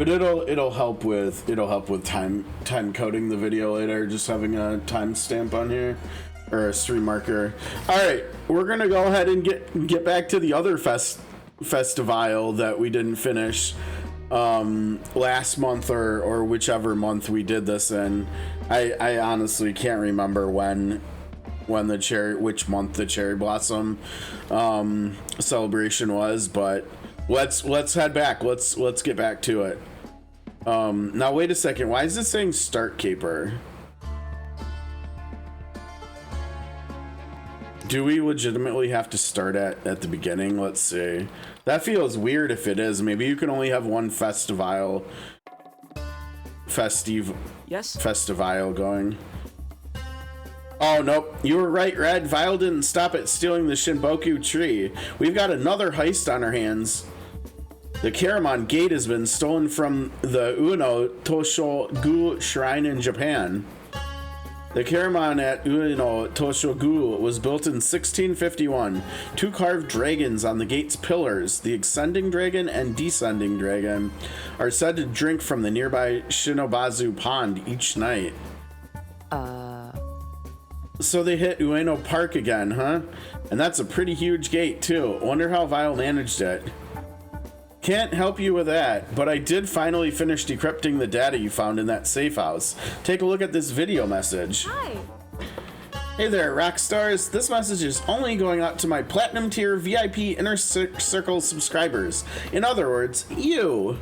But it'll help with time coding the video later, just having a timestamp on here or a stream marker. All right, we're gonna go ahead and get back to the other FestiVILE that we didn't finish last month or whichever month we did this in. I honestly can't remember which month the cherry blossom celebration was, but let's head back. Let's get back to it. Now wait a second, why is this saying start caper? Do we legitimately have to start at the beginning? Let's see. That feels weird if it is. Maybe you can only have one FestiVILE going. Oh, nope. You were right, Red. Vile didn't stop at stealing the Shinboku tree. We've got another heist on our hands. The Karamon Gate has been stolen from the Ueno Toshogu Shrine in Japan. The Karamon at Ueno Toshogu was built in 1651. Two carved dragons on the gate's pillars, the ascending dragon and descending dragon, are said to drink from the nearby Shinobazu Pond each night. So they hit Ueno Park again, huh? And that's a pretty huge gate, too. Wonder how Vile managed it. Can't help you with that, but I did finally finish decrypting the data you found in that safe house. Take a look at this video message. Hi. Hey there, rock stars. This message is only going out to my platinum tier VIP inner circle subscribers. In other words, you.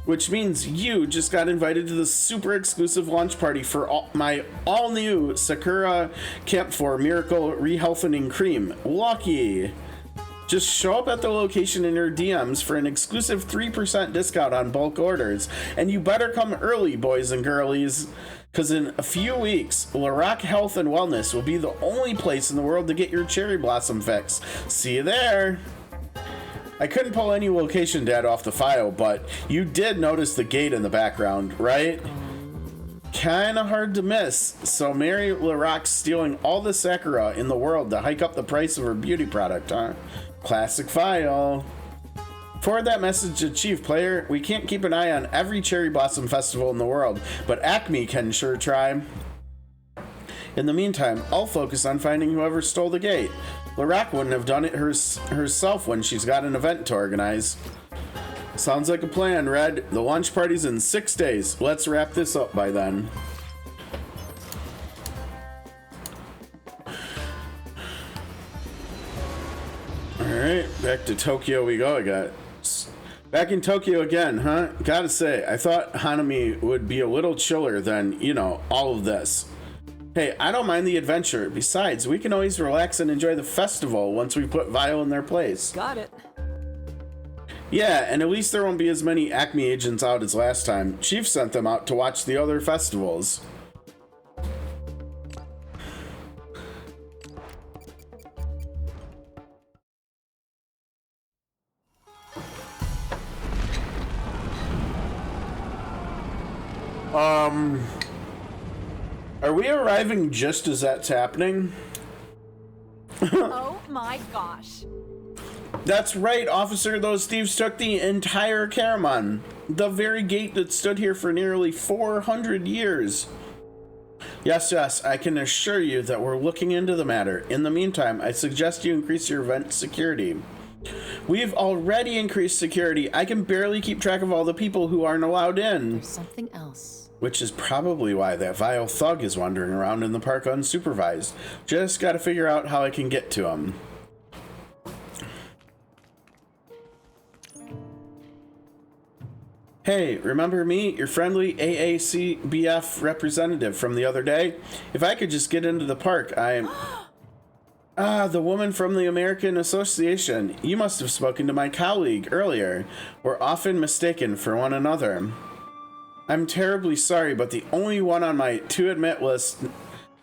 Which means you just got invited to the super exclusive launch party for my all-new Sakura Camphor Miracle Rehealthening Cream. Lucky! Just show up at the location in your DMs for an exclusive 3% discount on bulk orders. And you better come early, boys and girlies, because in a few weeks, Larock Health and Wellness will be the only place in the world to get your cherry blossom fix. See you there! I couldn't pull any location data off the file, but you did notice the gate in the background, right? Kinda hard to miss. So Mary Larock's stealing all the Sakura in the world to hike up the price of her beauty product, huh? Classic Vile. Forward that message to Chief Player. We can't keep an eye on every cherry blossom festival in the world, but Acme can sure try. In the meantime, I'll focus on finding whoever stole the gate. Larock wouldn't have done it herself when she's got an event to organize. Sounds like a plan, Red. The launch party's in 6 days. Let's wrap this up by then. Alright, back to Tokyo we go. I got back in Tokyo again, huh? Gotta say, I thought Hanami would be a little chiller than, you know, all of this. Hey, I don't mind the adventure. Besides, we can always relax and enjoy the festival once we put Vile in their place. Got it. Yeah, and at least there won't be as many Acme agents out as last time. Chief sent them out to watch the other festivals. Are we arriving just as that's happening? Oh my gosh. That's right, officer. Those thieves took the entire Karamon. The very gate that stood here for nearly 400 years. Yes, I can assure you that we're looking into the matter. In the meantime, I suggest you increase your event security. We've already increased security. I can barely keep track of all the people who aren't allowed in. There's something else. Which is probably why that vile thug is wandering around in the park unsupervised. Just gotta figure out how I can get to him. Hey, remember me? Your friendly AACBF representative from the other day? If I could just get into the park, I'm... the woman from the American Association. You must have spoken to my colleague earlier. We're often mistaken for one another. I'm terribly sorry, but the only one on my to-admit list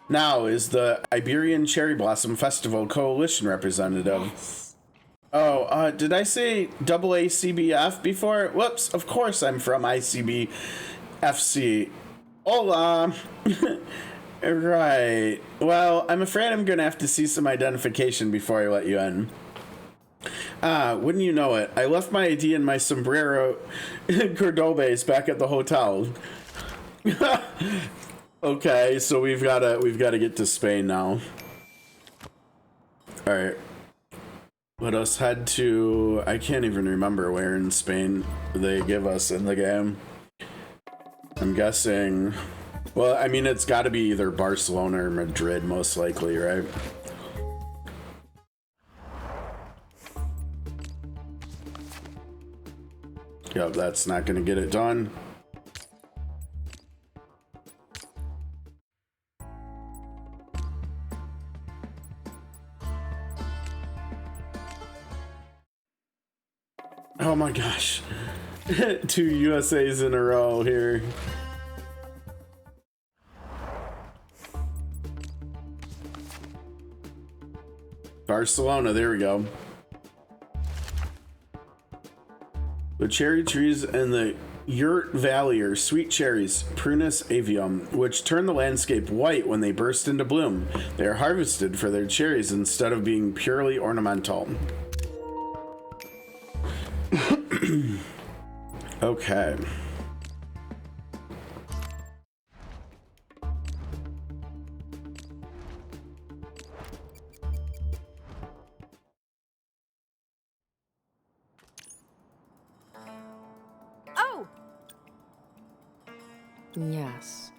now is the Iberian Cherry Blossom Festival Coalition representative. Yes. Oh, did I say AACBF before? Whoops, of course I'm from ICBFC. Hola! Right. Well, I'm afraid I'm gonna have to see some identification before I let you in. Wouldn't you know it? I left my ID and my sombrero Cordobes back at the hotel. Okay, so we've gotta get to Spain now. All right. Let us head to, I can't even remember where in Spain they give us in the game. I'm guessing, well, I mean, it's got to be either Barcelona or Madrid, most likely, right? Yep, that's not going to get it done. Oh my gosh. 2 USAs in a row here. Barcelona, there we go. The cherry trees in the Jrpgs Valley are sweet cherries, Prunus avium, which turn the landscape white when they burst into bloom. They are harvested for their cherries instead of being purely ornamental. Okay. Oh! Yes.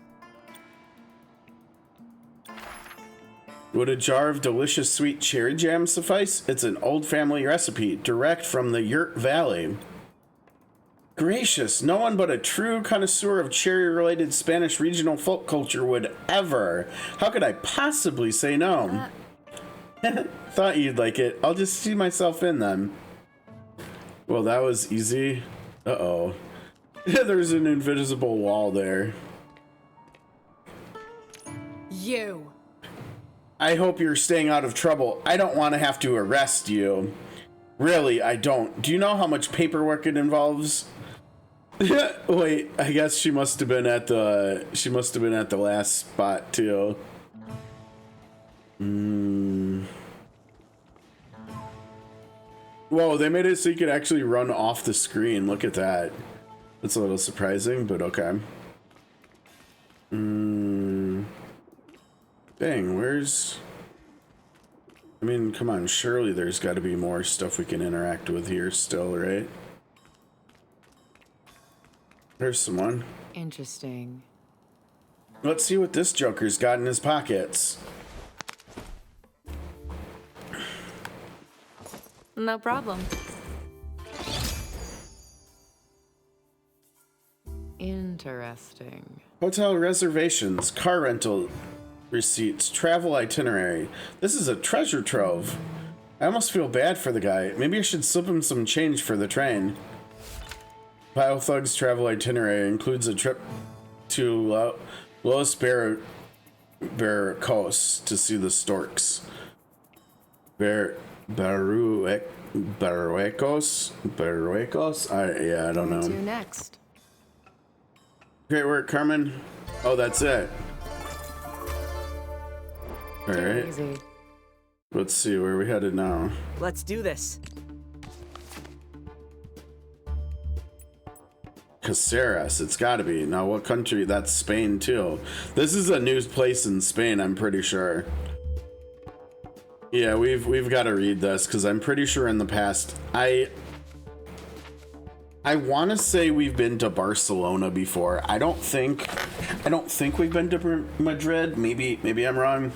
Would a jar of delicious sweet cherry jam suffice? It's an old family recipe, direct from the Jrpgs Valley. Gracious, no one but a true connoisseur of cherry-related Spanish regional folk culture would ever. How could I possibly say no? Thought you'd like it. I'll just see myself in then. Well, that was easy. Uh-oh. There's an invisible wall there. You. I hope you're staying out of trouble. I don't want to have to arrest you. Really, I don't. Do you know how much paperwork it involves? Wait, I guess she must have been at the last spot too. Whoa, they made it so you could actually run off the screen. Look at that. That's a little surprising, but okay. Dang, where's... I mean, come on, surely there's got to be more stuff we can interact with here still, right? There's someone. Interesting. Let's see what this Joker's got in his pockets. No problem. Interesting. Hotel reservations, car rental receipts, travel itinerary. This is a treasure trove. I almost feel bad for the guy. Maybe I should slip him some change for the train. Pile Thug's travel itinerary includes a trip to Los Barricos to see the storks. Barruecos? Yeah, I don't know. To next. Great work, Carmen. Oh, that's it. All right. Easy. Let's see where we headed now. Let's do this. Caceres, it's got to be. Now, what country? That's Spain too. This is a new place in Spain, I'm pretty sure. Yeah, we've got to read this because I'm pretty sure in the past I want to say we've been to Barcelona before. I don't think we've been to Madrid. Maybe I'm wrong.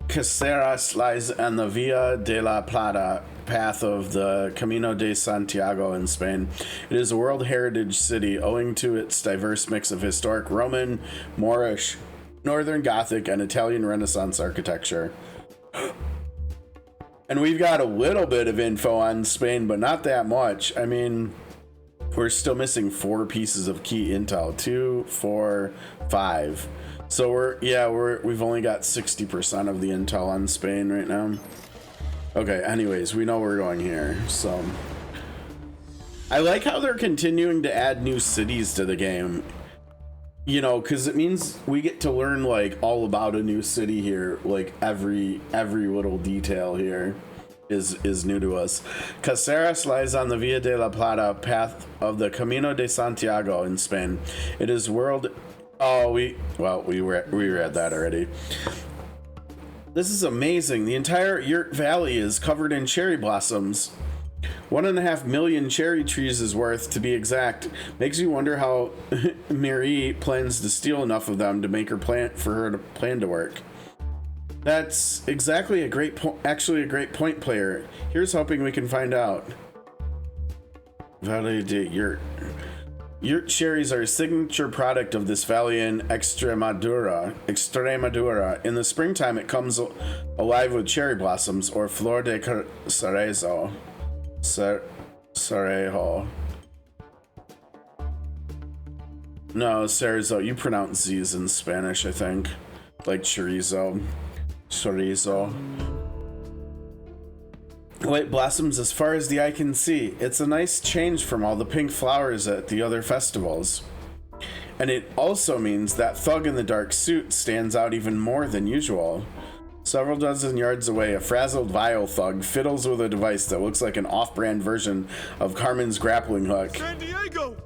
Caceres lies on the Via de la Plata path of the Camino de Santiago in Spain. It is a World Heritage City owing to its diverse mix of historic Roman, Moorish, Northern Gothic, and Italian Renaissance architecture. And we've got a little bit of info on Spain, but not that much. I mean, we're still missing 4 pieces of key intel. 2, 4, 5. So we've only got 60% of the intel on Spain right now. Okay, anyways, we know we're going here, so. I like how they're continuing to add new cities to the game. You know, because it means we get to learn like all about a new city here. Like every little detail here is new to us. Caceres lies on the Via de la Plata path of the Camino de Santiago in Spain. It is world. Oh, we read that already. This is amazing. The entire Jrpg Valley is covered in cherry blossoms. 1.5 million cherry trees is worth, to be exact. Makes you wonder how Marie plans to steal enough of them to make her plan to work. That's exactly a great actually a great point, player. Here's hoping we can find out. Valley de Jrpg. Jrpg cherries are a signature product of this valley in Extremadura. In the springtime, it comes alive with cherry blossoms, or flor de cerezo. Cerejo. No, cerezo. You pronounce Z's in Spanish, I think. Like chorizo. Chorizo. White blossoms as far as the eye can see. It's a nice change from all the pink flowers at the other festivals. And it also means that thug in the dark suit stands out even more than usual. Several dozen yards away, a frazzled Vile thug fiddles with a device that looks like an off-brand version of Carmen's grappling hook. Sandiego!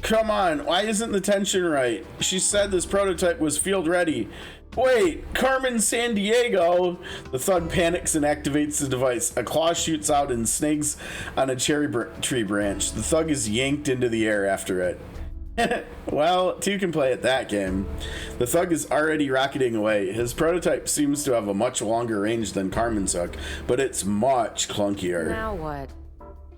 Come on, why isn't the tension right? She said this prototype was field ready. Wait, Carmen Sandiego! The thug panics and activates the device. A claw shoots out and snags on a cherry tree branch. The thug is yanked into the air after it. Well, two can play at that game. The thug is already rocketing away. His prototype seems to have a much longer range than Carmen's hook, but it's much clunkier. Now what?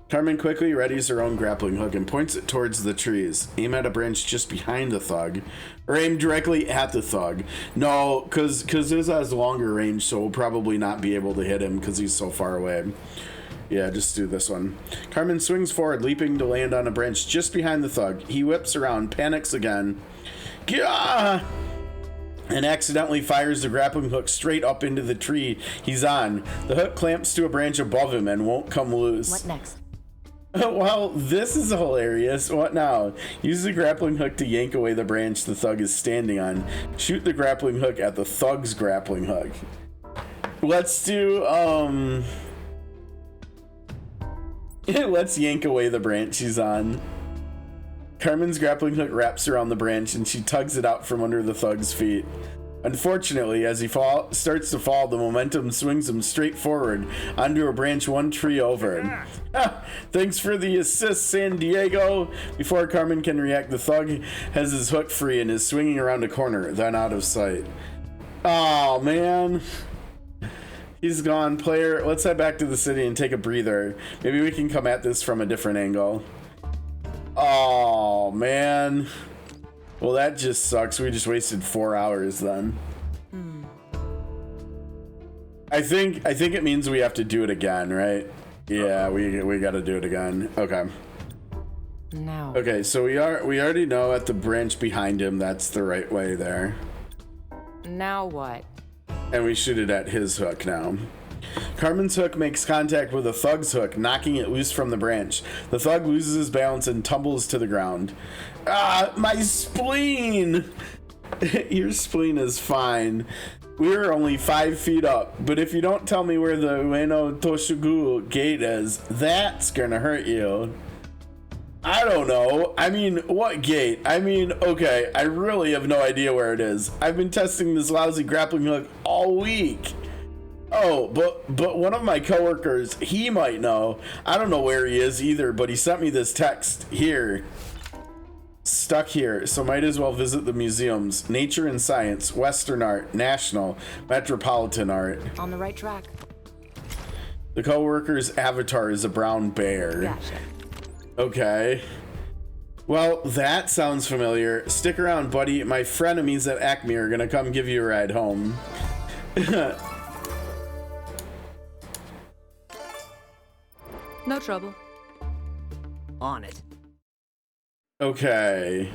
Carmen quickly readies her own grappling hook and points it towards the trees. Aim at a branch just behind the thug. Or aim directly at the thug. No, because his has longer range, so we'll probably not be able to hit him because he's so far away. Yeah, just do this one. Carmen swings forward, leaping to land on a branch just behind the thug. He whips around, panics again. Gah! And accidentally fires the grappling hook straight up into the tree he's on. The hook clamps to a branch above him and won't come loose. What next? Well, this is hilarious. What now? Use the grappling hook to yank away the branch the thug is standing on. Shoot the grappling hook at the thug's grappling hook. Let's do, let's yank away the branch she's on. Carmen's grappling hook wraps around the branch and she tugs it out from under the thug's feet. Unfortunately, as he starts to fall, the momentum swings him straight forward onto a branch one tree over. Thanks for the assist, Sandiego. Before Carmen can react, the thug has his hook free and is swinging around a corner, then out of sight. Oh, man. He's gone, player. Let's head back to the city and take a breather. Maybe we can come at this from a different angle. Oh, man. Well, that just sucks. We just wasted 4 hours then. I think it means we have to do it again, right? Yeah, we got to do it again. Okay. No. Okay, so we already know at the branch behind him that's the right way there. Now what? And we shoot it at his hook now. Carmen's hook makes contact with the thug's hook, knocking it loose from the branch. The thug loses his balance and tumbles to the ground. Ah, my spleen! Your spleen is fine. We're only 5 feet up, but if you don't tell me where the Ueno Toshugu gate is, that's gonna hurt you. I don't know. I mean, what gate? I mean, okay, I really have no idea where it is. I've been testing this lousy grappling hook all week. Oh, but one of my coworkers, he might know. I don't know where he is either, but he sent me this text here. Stuck here, so might as well visit the museums. Nature and Science, Western Art, National, Metropolitan Art. On the right track. The coworker's avatar is a brown bear. Gotcha. Okay. Well, that sounds familiar. Stick around, buddy. My frenemies at Acme are gonna come give you a ride home. No trouble. On it. Okay.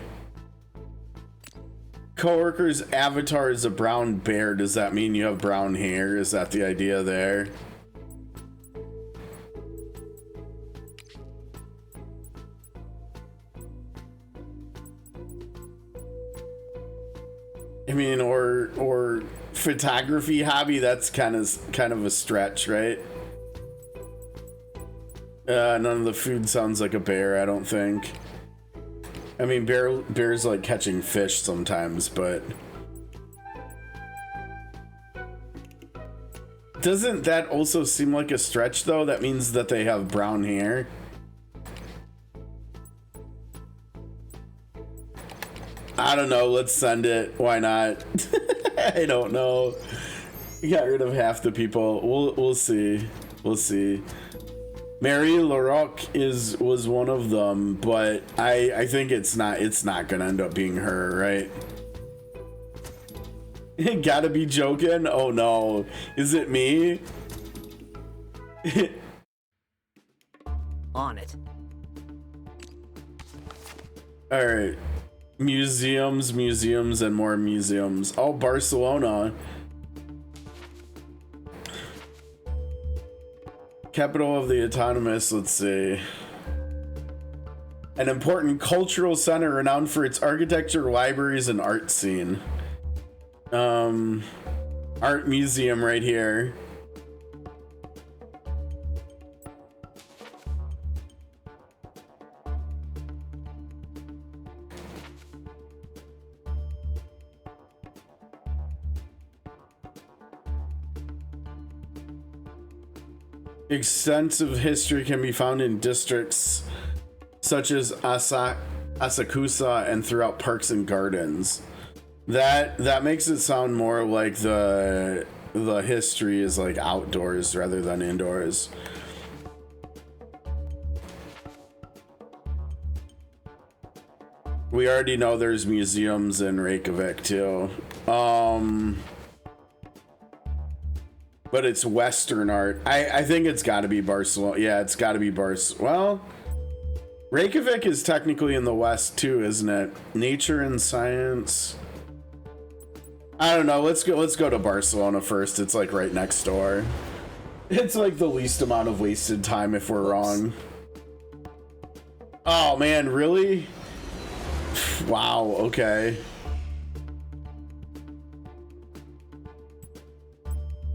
Coworker's avatar is a brown bear. Does that mean you have brown hair? Is that the idea there? mean, or photography hobby, that's kind of a stretch, right? None of the food sounds like a bear, I don't think. I mean, bears like catching fish sometimes, but doesn't that also seem like a stretch though? That means that they have brown hair. I don't know, let's send it. Why not? I don't know. We got rid of half the people. We'll see. We'll see. Mary LaRocque was one of them, but I think it's not gonna end up being her, right? Gotta be joking. Oh no, is it me? On it. All right, museums, and more museums. Oh, Barcelona. Capital of the autonomous, let's see. An important cultural center renowned for its architecture, libraries, and art scene. Art museum right here. Extensive history can be found in districts such as Asakusa and throughout parks and gardens. That makes it sound more like the history is like outdoors rather than indoors. We already know there's museums in Reykjavik too. But it's Western art. I think it's got to be Barcelona. Yeah, it's got to be Well, Reykjavik is technically in the West too, isn't it? Nature and science. I don't know. Let's go to Barcelona first. It's like right next door. It's like the least amount of wasted time if we're wrong. Oh man, really? Wow. Okay.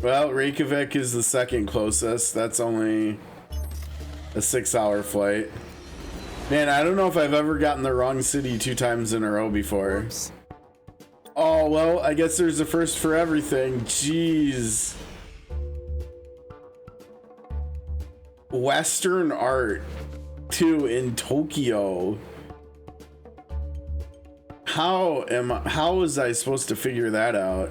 Well, Reykjavik is the second closest. That's only a 6-hour flight. Man, I don't know if I've ever gotten the wrong city 2 times in a row before. Oops. Oh, well, I guess there's a first for everything. Jeez. Western art, too, in Tokyo. How was I supposed to figure that out?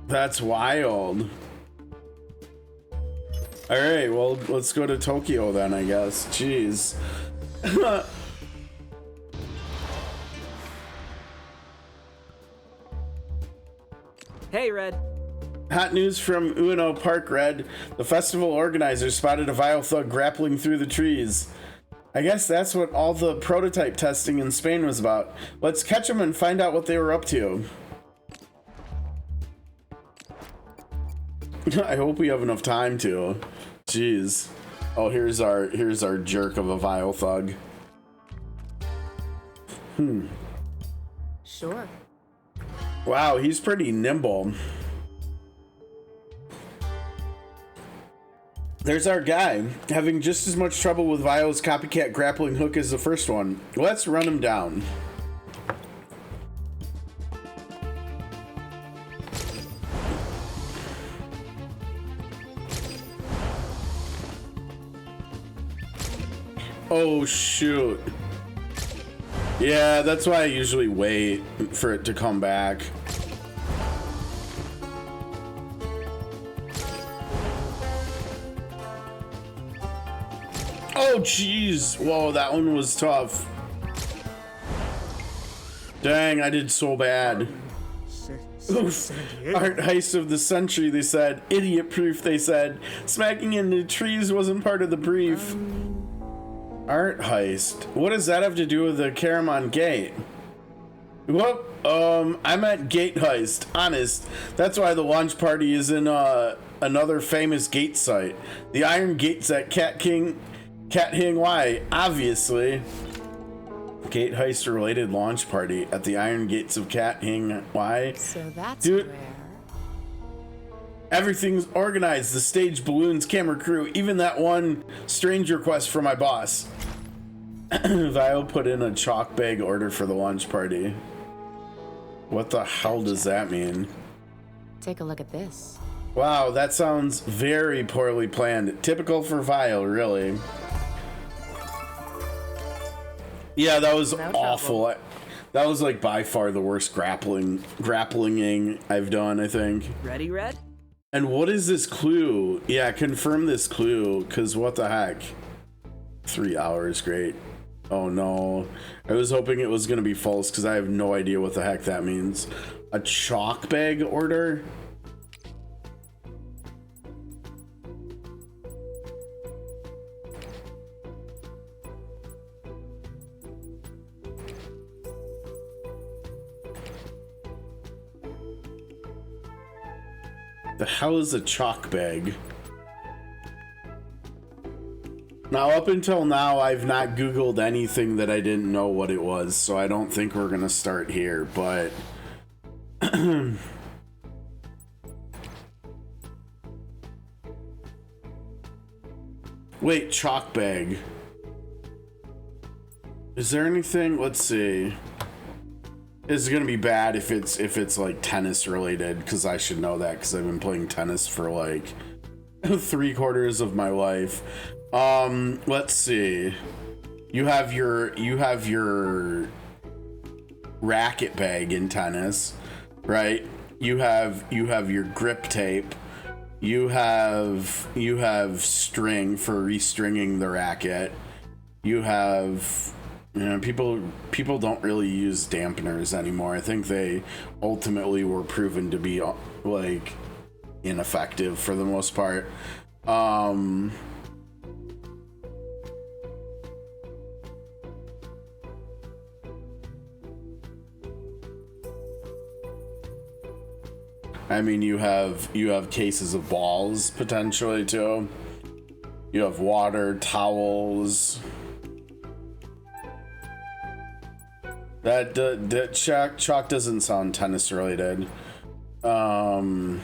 That's wild. All right, well, let's go to Tokyo then, I guess. Jeez. Hey, Red. Hot news from Ueno Park, Red. The festival organizers spotted a vile thug grappling through the trees. I guess that's what all the prototype testing in Spain was about. Let's catch them and find out what they were up to. I hope we have enough time to. Jeez. Oh, here's our jerk of a vile thug. Sure. Wow, he's pretty nimble. There's our guy, having just as much trouble with Vile's copycat grappling hook as the first one. Let's run him down. Oh, shoot. Yeah, that's why I usually wait for it to come back. Oh, jeez. Whoa, that one was tough. Dang, I did so bad. Oof. Art heist of the century, they said. Idiot proof, they said. Smacking into trees wasn't part of the brief. Art heist. What does that have to do with the Caramon Gate? Whoop. I meant gate heist. Honest. That's why the launch party is in another famous gate site. The Iron Gates at Cat Hing Y, obviously. Gate heist related launch party at the Iron Gates of Cat Hing Y. So that's Dude, where... everything's organized. The stage, balloons, camera crew, even that one strange request from my boss. Vile put in a chalk bag order for the launch party. What the hell does that mean? Take a look at this. Wow, that sounds very poorly planned. Typical for Vile, really. Yeah, that was awful. That was like by far the worst grapplinging I've done, I think. Ready, Red? And what is this clue? Yeah, confirm this clue, because what the heck? 3 hours, great. Oh no. I was hoping it was going to be false, because I have no idea what the heck that means. A chalk bag order? The hell is a chalk bag? Now, up until now, I've not Googled anything that I didn't know what it was, so I don't think we're gonna start here, but... Wait, chalk bag. Is there anything? Let's see. It's gonna be bad if it's like tennis related, because I should know that because I've been playing tennis for like 3/4 of my life. Let's see. You have your racket bag in tennis, right? You have your grip tape. You have string for restringing the racket. You have, you know, people don't really use dampeners anymore. I think they ultimately were proven to be like ineffective for the most part. I mean, you have cases of balls potentially too. You have water, towels. That chalk doesn't sound tennis related. I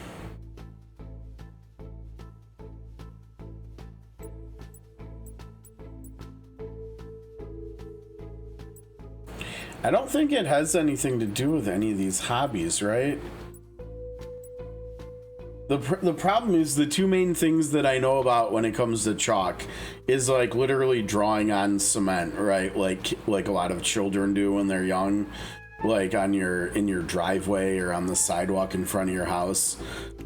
don't think it has anything to do with any of these hobbies, right? The problem is the two main things that I know about when it comes to chalk is like literally drawing on cement, right? Like a lot of children do when they're young, like in your driveway or on the sidewalk in front of your house.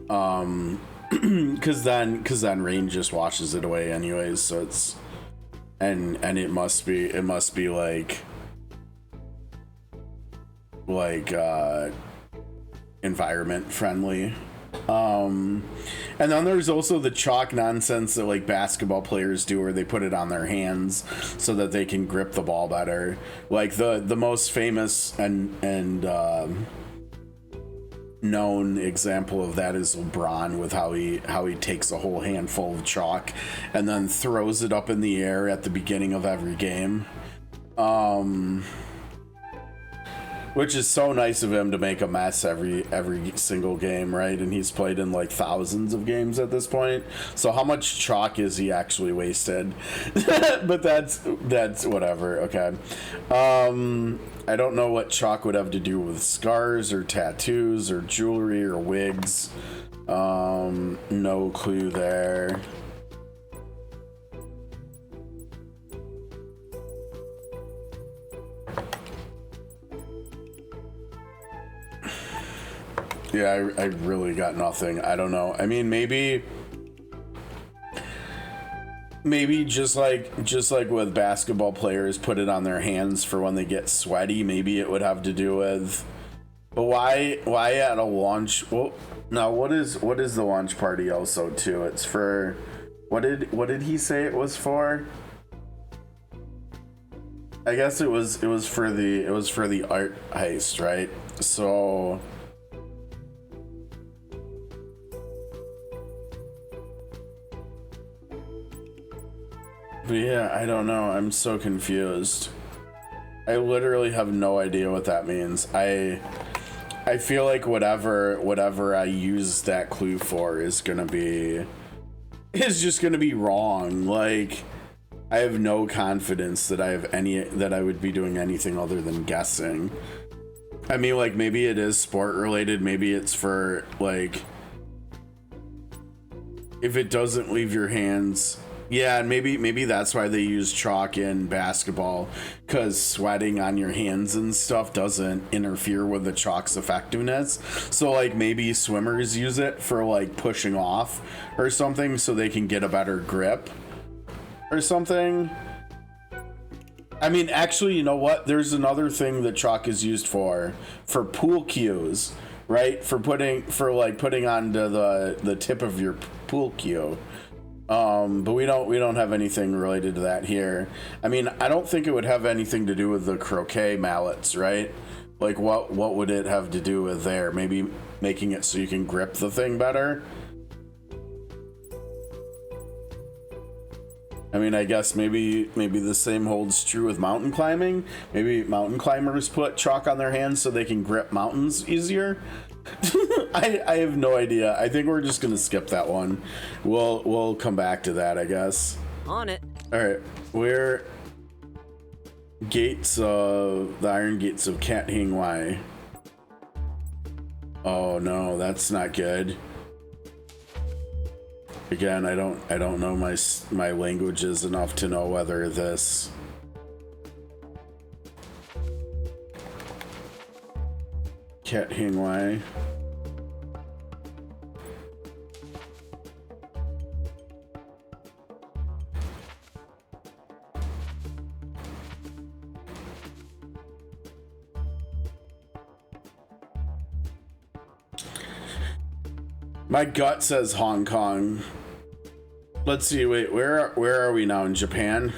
Cause then rain just washes it away anyways. So it's, and it must be like environment friendly. And then there's also the chalk nonsense that like basketball players do, where they put it on their hands so that they can grip the ball better. Like the most famous and known example of that is LeBron, with how he takes a whole handful of chalk and then throws it up in the air at the beginning of every game. Which is so nice of him to make a mess every single game, right? And he's played in like thousands of games at this point. So how much chalk is he actually wasted? But that's whatever. Okay. I don't know what chalk would have to do with scars or tattoos or jewelry or wigs. No clue there. Yeah, I really got nothing. I don't know. I mean, maybe just like with basketball players put it on their hands for when they get sweaty, maybe it would have to do with. But why at a launch? Well, now what is the launch party also too? It's for what did he say it was for? I guess it was for the art heist, right? Yeah, I don't know. I'm so confused. I literally have no idea what that means. I feel like whatever I use that clue for is just gonna be wrong. Like, I have no confidence that I would be doing anything other than guessing. I mean, like, maybe it is sport related, maybe it's for, like, if it doesn't leave your hands. Yeah, and maybe that's why they use chalk in basketball, because sweating on your hands and stuff doesn't interfere with the chalk's effectiveness. So, like, maybe swimmers use it for, like, pushing off or something so they can get a better grip or something. I mean, actually, you know what? There's another thing that chalk is used for pool cues, right? For putting onto the tip of your pool cue. But we don't have anything related to that here. I mean, I don't think it would have anything to do with the croquet mallets, right? Like, what would it have to do with there? Maybe making it so you can grip the thing better? I mean, I guess maybe the same holds true with mountain climbing. Maybe mountain climbers put chalk on their hands so they can grip mountains easier. I have no idea. I think we're just gonna skip that one. We'll come back to that, I guess. On it. All right, we're the iron gates of Cat Hing Wai. Oh no, that's not good. Again, I don't know my languages enough to know whether this Cat Hing Wai. My gut says Hong Kong. Let's see, wait, where are we now? In Japan?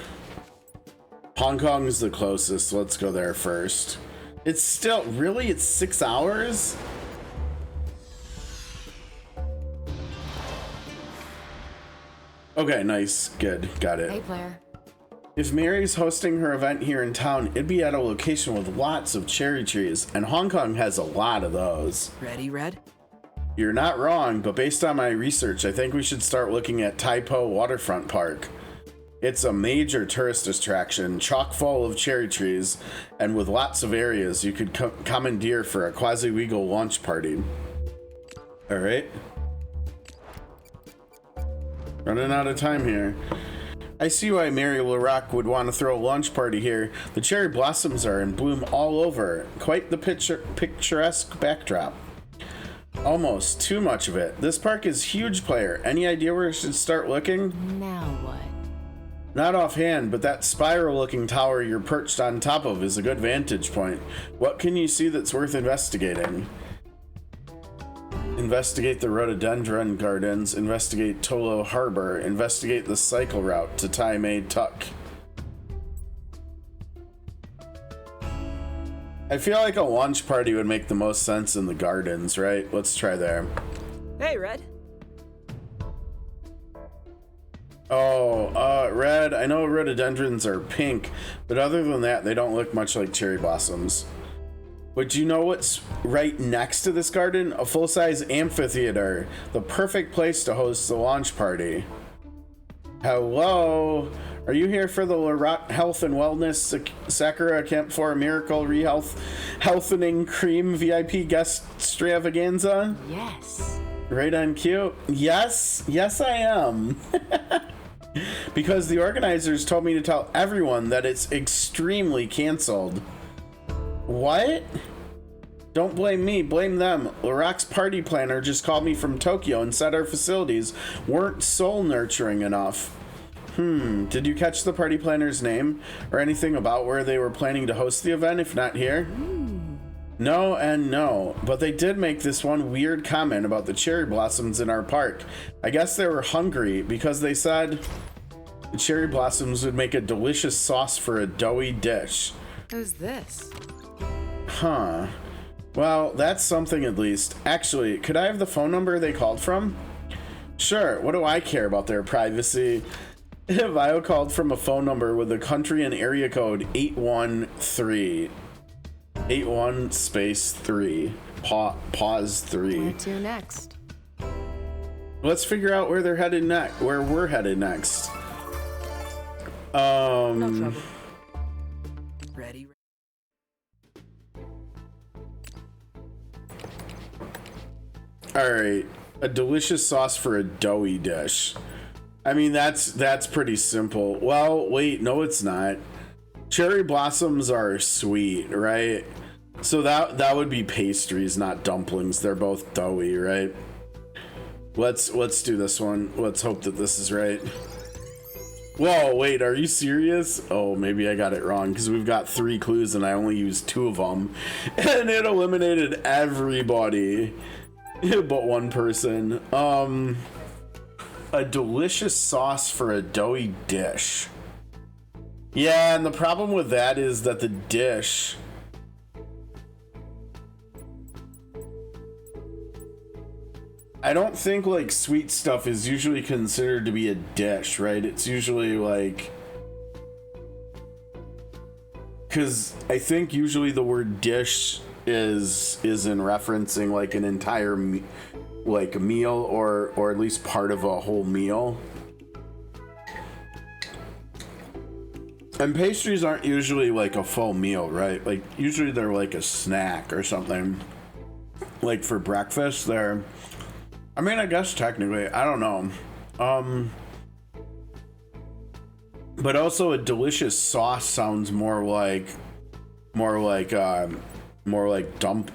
Hong Kong is the closest. Let's go there first. It's still, really? It's 6 hours? Okay, nice. Good. Got it. Hey, player. If Mary's hosting her event here in town, it'd be at a location with lots of cherry trees, and Hong Kong has a lot of those. Ready, Red? You're not wrong, but based on my research, I think we should start looking at Tai Po Waterfront Park. It's a major tourist attraction, chock full of cherry trees, and with lots of areas you could commandeer for a quasi-legal launch party. All right. Running out of time here. I see why Mary LaRock would want to throw a launch party here. The cherry blossoms are in bloom all over. Quite the picturesque backdrop. Almost too much of it. This park is huge, player. Any idea where I should start looking? Now what? Not offhand, but that spiral-looking tower you're perched on top of is a good vantage point. What can you see that's worth investigating? Investigate the rhododendron gardens, investigate Tolo Harbor, investigate the cycle route to Tai Mei Tuk. I feel like a launch party would make the most sense in the gardens, right? Let's try there. Hey, Red. Oh, Red, I know rhododendrons are pink, but other than that, they don't look much like cherry blossoms. But do you know what's right next to this garden? A full-size amphitheater. The perfect place to host the launch party. Hello? Are you here for the Larat Health and Wellness Sakura Camp 4 Miracle Healthening Cream VIP Guest Extravaganza? Yes. Right on cue. Yes, I am. Because the organizers told me to tell everyone that it's extremely canceled. What? Don't blame me, blame them. Larock's party planner just called me from Tokyo and said our facilities weren't soul nurturing enough. Did you catch the party planner's name or anything about where they were planning to host the event, if not here? No and no, but they did make this one weird comment about the cherry blossoms in our park. I guess they were hungry because they said the cherry blossoms would make a delicious sauce for a doughy dish. Who's this? Huh. Well, that's something at least. Actually, could I have the phone number they called from? Sure, what do I care about their privacy? Vile called from a phone number with a country and area code 813. 81 space 3. Pause 3. Where to next? Let's figure out where they're headed next. Where we're headed next. No trouble. Ready? All right, a delicious sauce for a doughy dish. I mean, that's pretty simple. Well, wait, no, it's not. Cherry blossoms are sweet, right? So that would be pastries, not dumplings. They're both doughy, right? Let's do this one. Let's hope that this is right. Whoa, wait, are you serious? Oh, maybe I got it wrong because we've got 3 clues and I only used 2 of them. And it eliminated everybody but one person. A delicious sauce for a doughy dish. Yeah, and the problem with that is that the dish... I don't think like sweet stuff is usually considered to be a dish, right? It's usually like, because I think usually the word dish is in referencing like an entire like meal or at least part of a whole meal. And pastries aren't usually like a full meal, right? Like usually they're like a snack or something. Like for breakfast, they're, I mean, I guess technically, I don't know. But also a delicious sauce sounds more like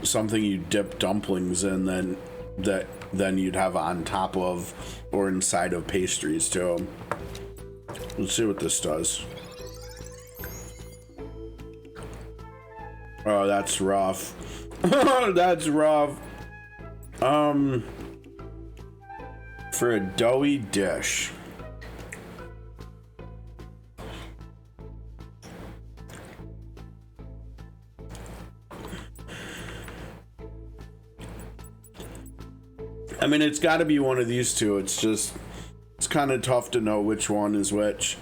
something you dip dumplings in than you'd have on top of or inside of pastries too. Let's see what this does. Oh, that's rough. That's rough. For a doughy dish. I mean, it's got to be one of these two. It's kind of tough to know which one is which.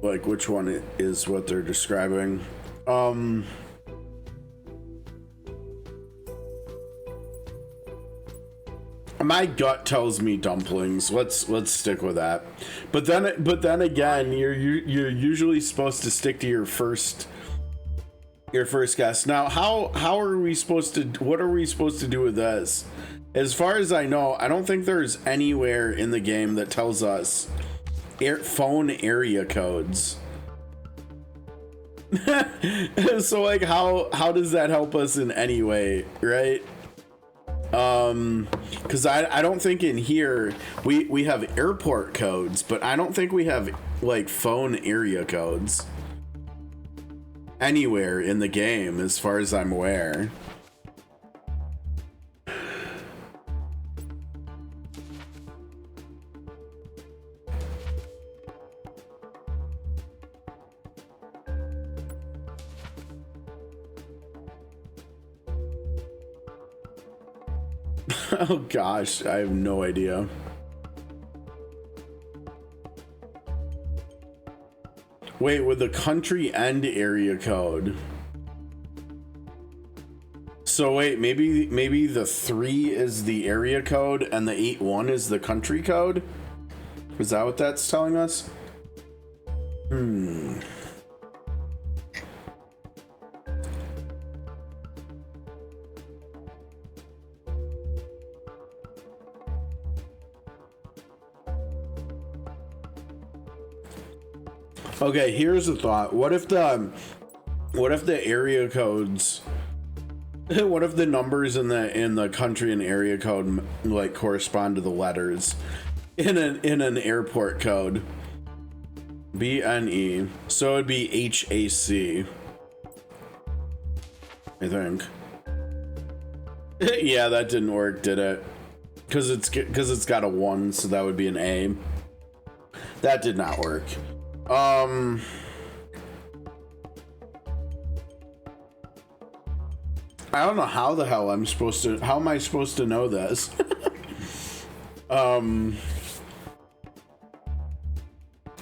Like, which one is what they're describing. My gut tells me dumplings. Let's stick with that. But then again, you're usually supposed to stick to your first guess. Now, how are we supposed to? What are we supposed to do with this? As far as I know, I don't think there's anywhere in the game that tells us phone area codes. So like, how does that help us in any way, right? Because I don't think in here we have airport codes, but I don't think we have like phone area codes anywhere in the game as far as I'm aware. Oh gosh, I have no idea. Wait, with the country and area code. So wait, maybe the 3 is the area code and the 81 is the country code? Is that what that's telling us? Okay, here's a thought. What if the area codes, what if the numbers in the country and area code like correspond to the letters in an airport code? BNE. So it'd be HAC. I think. Yeah, that didn't work, did it? Because it's got a 1, so that would be an A. That did not work. I don't know how the hell I'm supposed to, how am I supposed to know this?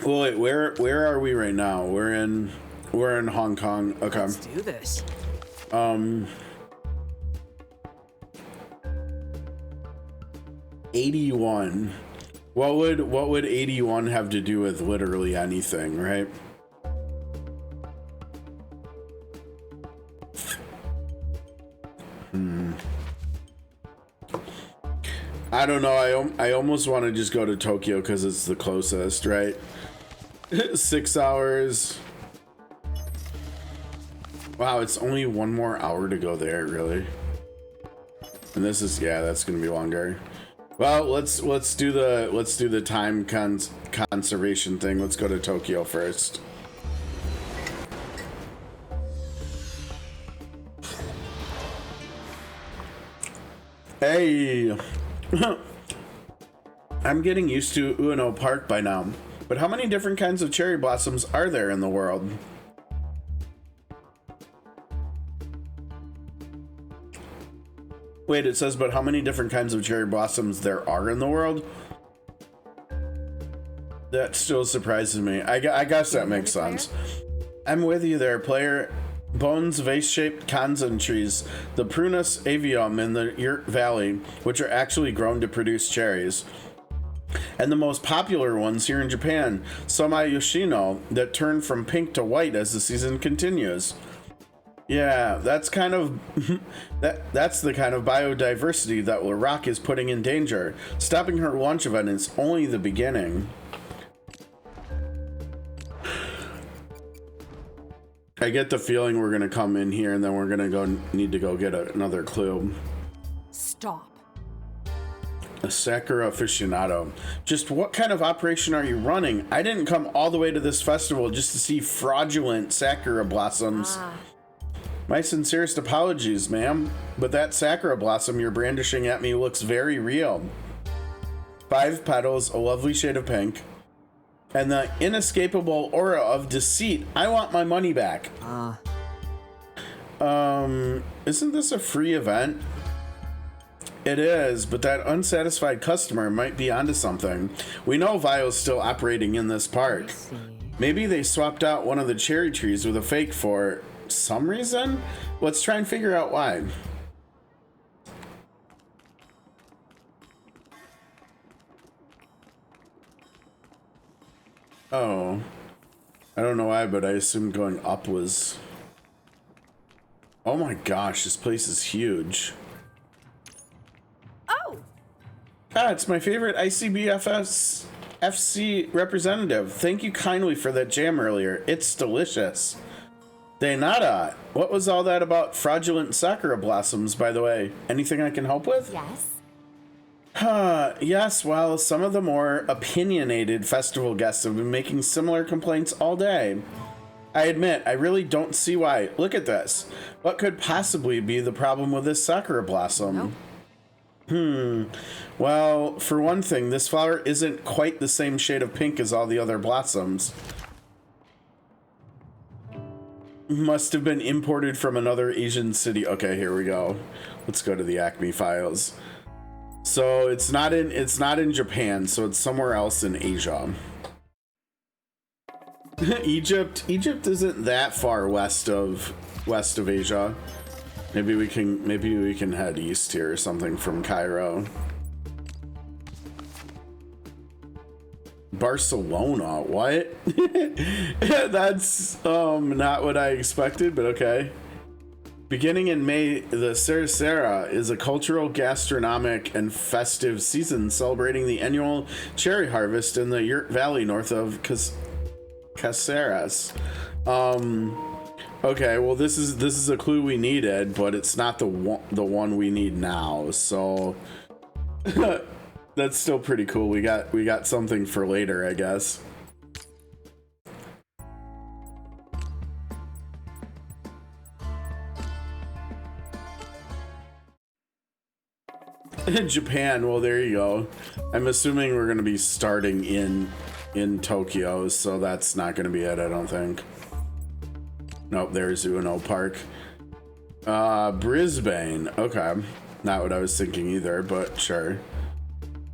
Well, wait, where are we right now? We're in Hong Kong. Okay. Let's do this. 81. What would 81 have to do with literally anything, right? I don't know. I almost want to just go to Tokyo because it's the closest, right? 6 hours. Wow, it's only one more hour to go there, really. And this is, yeah, that's gonna be longer. Well, let's do the time conservation thing. Let's go to Tokyo first. Hey. I'm getting used to Ueno Park by now, but how many different kinds of cherry blossoms are there in the world? Wait, it says, but how many different kinds of cherry blossoms there are in the world? That still surprises me. I guess that makes sense. I'm with you there, player. Bones, vase-shaped kanzen trees, the Prunus avium in the Jrpgs Valley, which are actually grown to produce cherries. And the most popular ones here in Japan, Somai Yoshino, that turn from pink to white as the season continues. Yeah, that's kind of that's the kind of biodiversity that Rock is putting in danger. Stopping her launch event is only the beginning. I get the feeling we're gonna come in here and then we're gonna need to go get another clue. Stop. A Sakura aficionado. Just what kind of operation are you running? I didn't come all the way to this festival just to see fraudulent Sakura blossoms. My sincerest apologies, ma'am, but that Sakura blossom you're brandishing at me looks very real. 5 petals, a lovely shade of pink, and the inescapable aura of deceit. I want my money back. Isn't this a free event? It is, but that unsatisfied customer might be onto something. We know Vile's still operating in this park. Maybe they swapped out one of the cherry trees with a fake for some reason? Let's try and figure out why. Oh. I don't know why, but I assumed going up was... Oh my gosh, this place is huge. Oh! Ah, it's my favorite ICBFS FC representative. Thank you kindly for that jam earlier. It's delicious. De nada. What was all that about fraudulent Sakura blossoms, by the way? Anything I can help with? Yes. Yes, well, some of the more opinionated festival guests have been making similar complaints all day. I admit, I really don't see why. Look at this. What could possibly be the problem with this Sakura blossom? Well, for one thing, this flower isn't quite the same shade of pink as all the other blossoms. Must have been imported from another Asian city. Okay, here we go. Let's go to the Acme files. So it's not in Japan, so it's somewhere else in Asia. Egypt isn't that far west of Asia. Maybe we can head east here or something from Cairo. Barcelona, what? That's not what I expected, but okay. Beginning in May, the Srpgs is a cultural, gastronomic, and festive season celebrating the annual cherry harvest in the Jrpgs Valley north of Caceres. Okay, well this is a clue we needed, but it's not the one we need now. So that's still pretty cool. We got something for later, I guess. Japan, well there you go. I'm assuming we're gonna be starting in Tokyo, so that's not gonna be it, I don't think. Nope, there's Ueno Park. Brisbane, okay. Not what I was thinking either, but sure.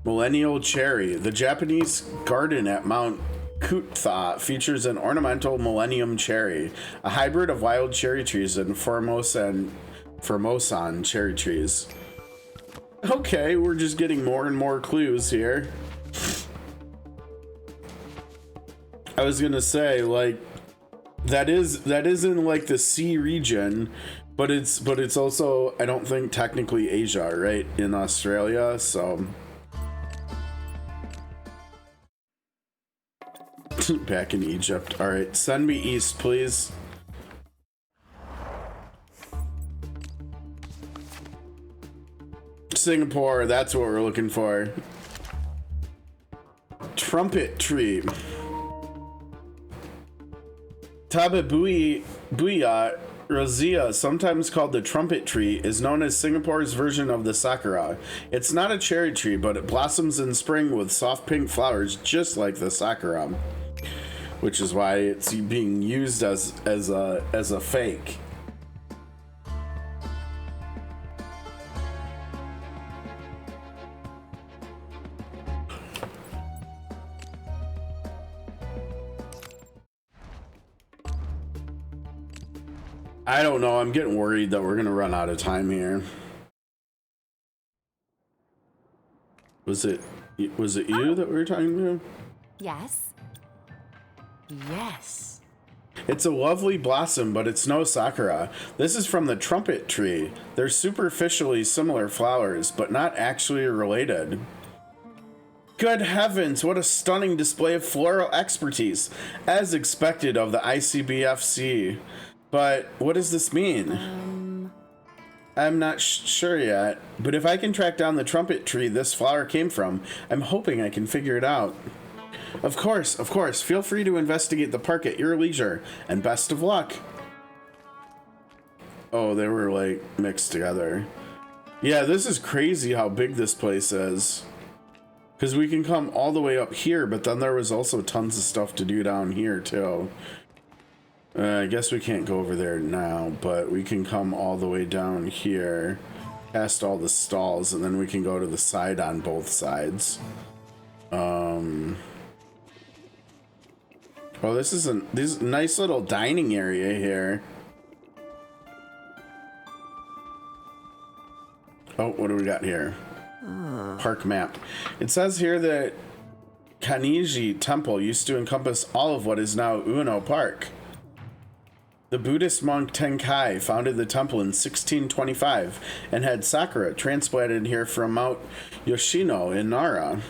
Millennial Cherry, the Japanese garden at Mount Kutha features an ornamental millennium cherry, a hybrid of wild cherry trees and Formosan cherry trees. Okay, we're just getting more and more clues here. I was gonna say, like, that is in like the C region, but it's also, I don't think, technically Asia, right? In Australia, so back in Egypt. All right, send me east, please. Singapore, that's what we're looking for. Trumpet tree. Tabebuia rosea, sometimes called the trumpet tree, is known as Singapore's version of the sakura. It's not a cherry tree, but it blossoms in spring with soft pink flowers just like the sakura, which is why it's being used as a fake. I don't know. I'm getting worried that we're gonna run out of time here. Was it you that we were talking to? Yes. Yes. It's a lovely blossom, but it's no sakura. This is from the trumpet tree. They're superficially similar flowers, but not actually related. Good heavens, what a stunning display of floral expertise, as expected of the ICBFC. But what does this mean? I'm not sure yet, but if I can track down the trumpet tree this flower came from, I'm hoping I can figure it out. Of course, feel free to investigate the park at your leisure, and best of luck. Oh, they were like mixed together. Yeah, this is crazy how big this place is. Because we can come all the way up here, but then there was also tons of stuff to do down here too. I guess we can't go over there now, but we can come all the way down here, past all the stalls, and then we can go to the side on both sides. Oh, this is a nice little dining area here. Oh, what do we got here? Park map. It says here that Kaniji Temple used to encompass all of what is now Ueno Park. The Buddhist monk Tenkai founded the temple in 1625 and had sakura transplanted here from Mount Yoshino in Nara.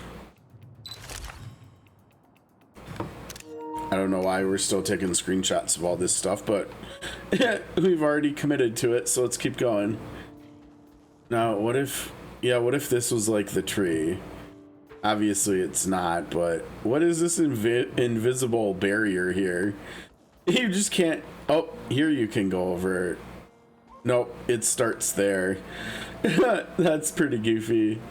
I don't know why we're still taking screenshots of all this stuff, but we've already committed to it, so let's keep going. Now, what if this was like the tree? Obviously it's not, but what is this invisible barrier here? You just can't. Oh, here you can go over it. Nope, it starts there. That's pretty goofy.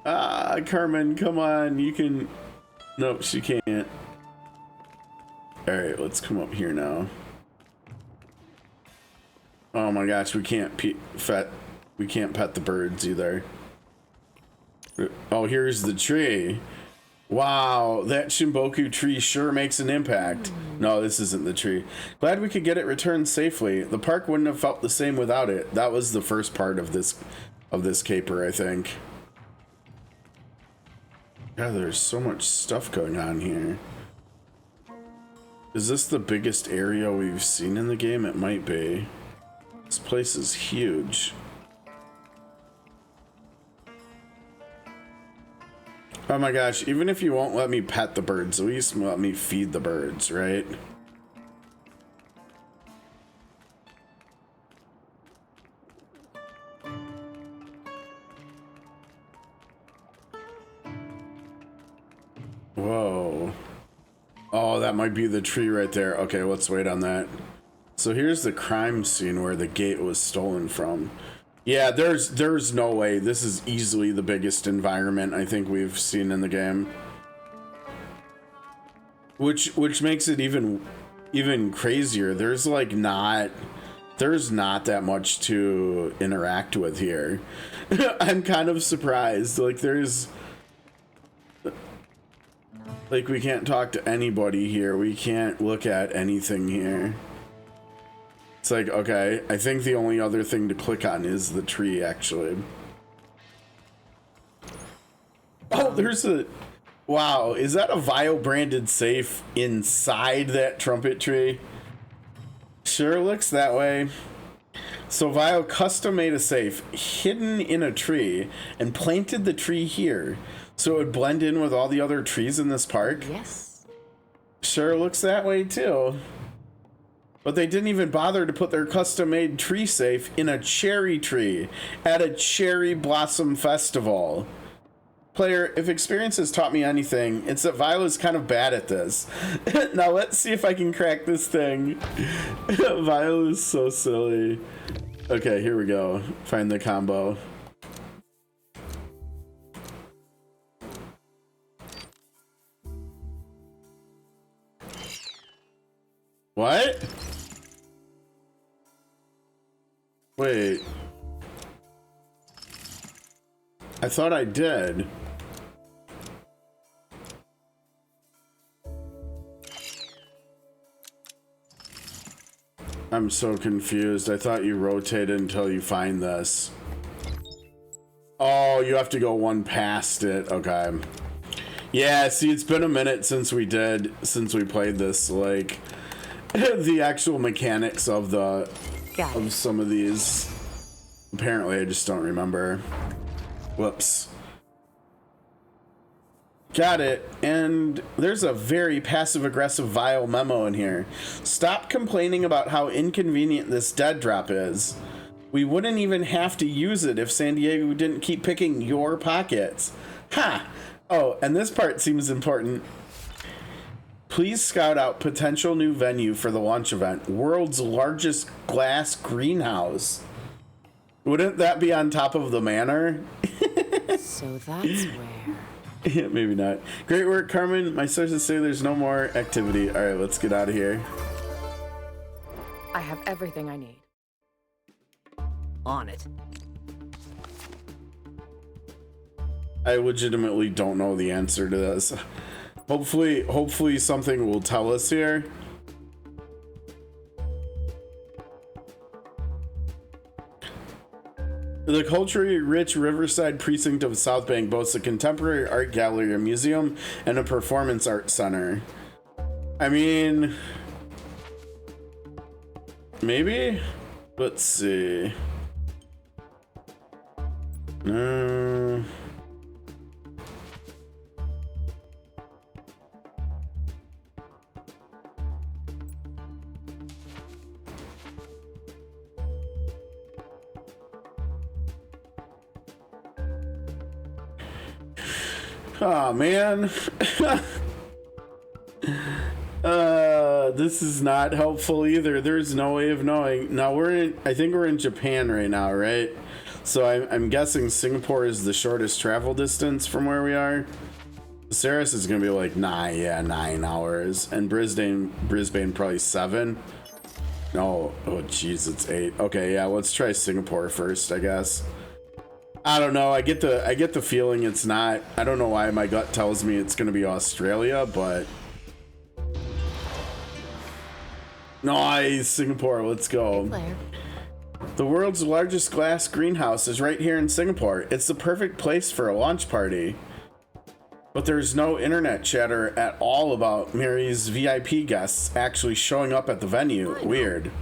Ah, Carmen, come on, you can. Nope, she can't. Alright, let's come up here now. Oh my gosh, we can't pet the birds either. Oh, here's the tree. Wow, that Shimboku tree sure makes an impact. No, this isn't the tree. Glad we could get it returned safely. The park wouldn't have felt the same without it. That was the first part of this caper, I think. Yeah, there's so much stuff going on here. Is this the biggest area we've seen in the game? It might be. This place is huge. Oh my gosh, even if you won't let me pet the birds, at least let me feed the birds, right? Whoa. Oh, that might be the tree right there. Okay, let's wait on that. So here's the crime scene where the gate was stolen from. Yeah, there's no way. This is easily the biggest environment I think we've seen in the game. Which makes it even crazier. There's not that much to interact with here. I'm kind of surprised. Like Like, we can't talk to anybody here. We can't look at anything here. It's like, okay, I think the only other thing to click on is the tree, actually. Oh, there's a... Wow, is that a VILE branded safe inside that trumpet tree? Sure looks that way. So VILE custom made a safe hidden in a tree and planted the tree here so it would blend in with all the other trees in this park. Yes. Sure looks that way too. But they didn't even bother to put their custom made tree safe in a cherry tree at a cherry blossom festival. Player, if experience has taught me anything, it's that VILE is kind of bad at this. Now let's see if I can crack this thing. VILE is so silly. Okay, here we go. Find the combo. What? Wait. I thought I did. I'm so confused. I thought you rotated until you find this. Oh, you have to go one past it. Okay. Yeah, see, it's been a minute since we played this. Like, the actual mechanics of some of these. Apparently, I just don't remember. Whoops. Got it. And there's a very passive-aggressive VILE memo in here. Stop complaining about how inconvenient this dead drop is. We wouldn't even have to use it if Sandiego didn't keep picking your pockets. Ha! Oh, and this part seems important. Please scout out potential new venue for the launch event. World's largest glass greenhouse. Wouldn't that be on top of the manor? So that's where. Yeah, maybe not. Great work, Carmen. My sources say there's no more activity. All right, let's get out of here. I have everything I need. On it. I legitimately don't know the answer to this. Hopefully something will tell us here. The culturally rich Riverside precinct of South Bank boasts a contemporary art gallery, a museum, and a performance art center. I mean, maybe? Let's see. Oh man. This is not helpful either. There's no way of knowing. Now I think we're in Japan right now, right? So I'm guessing Singapore is the shortest travel distance from where we are. Ceres is gonna be like 9 hours, and Brisbane probably 7. No, oh geez, it's 8. Okay, yeah, let's try Singapore first, I guess. I don't know. I get the feeling it's not. I don't know why my gut tells me it's gonna be Australia, but nice, Singapore. Let's go. The world's largest glass greenhouse is right here in Singapore. It's the perfect place for a launch party. But there's no internet chatter at all about Mary's VIP guests actually showing up at the venue. Weird.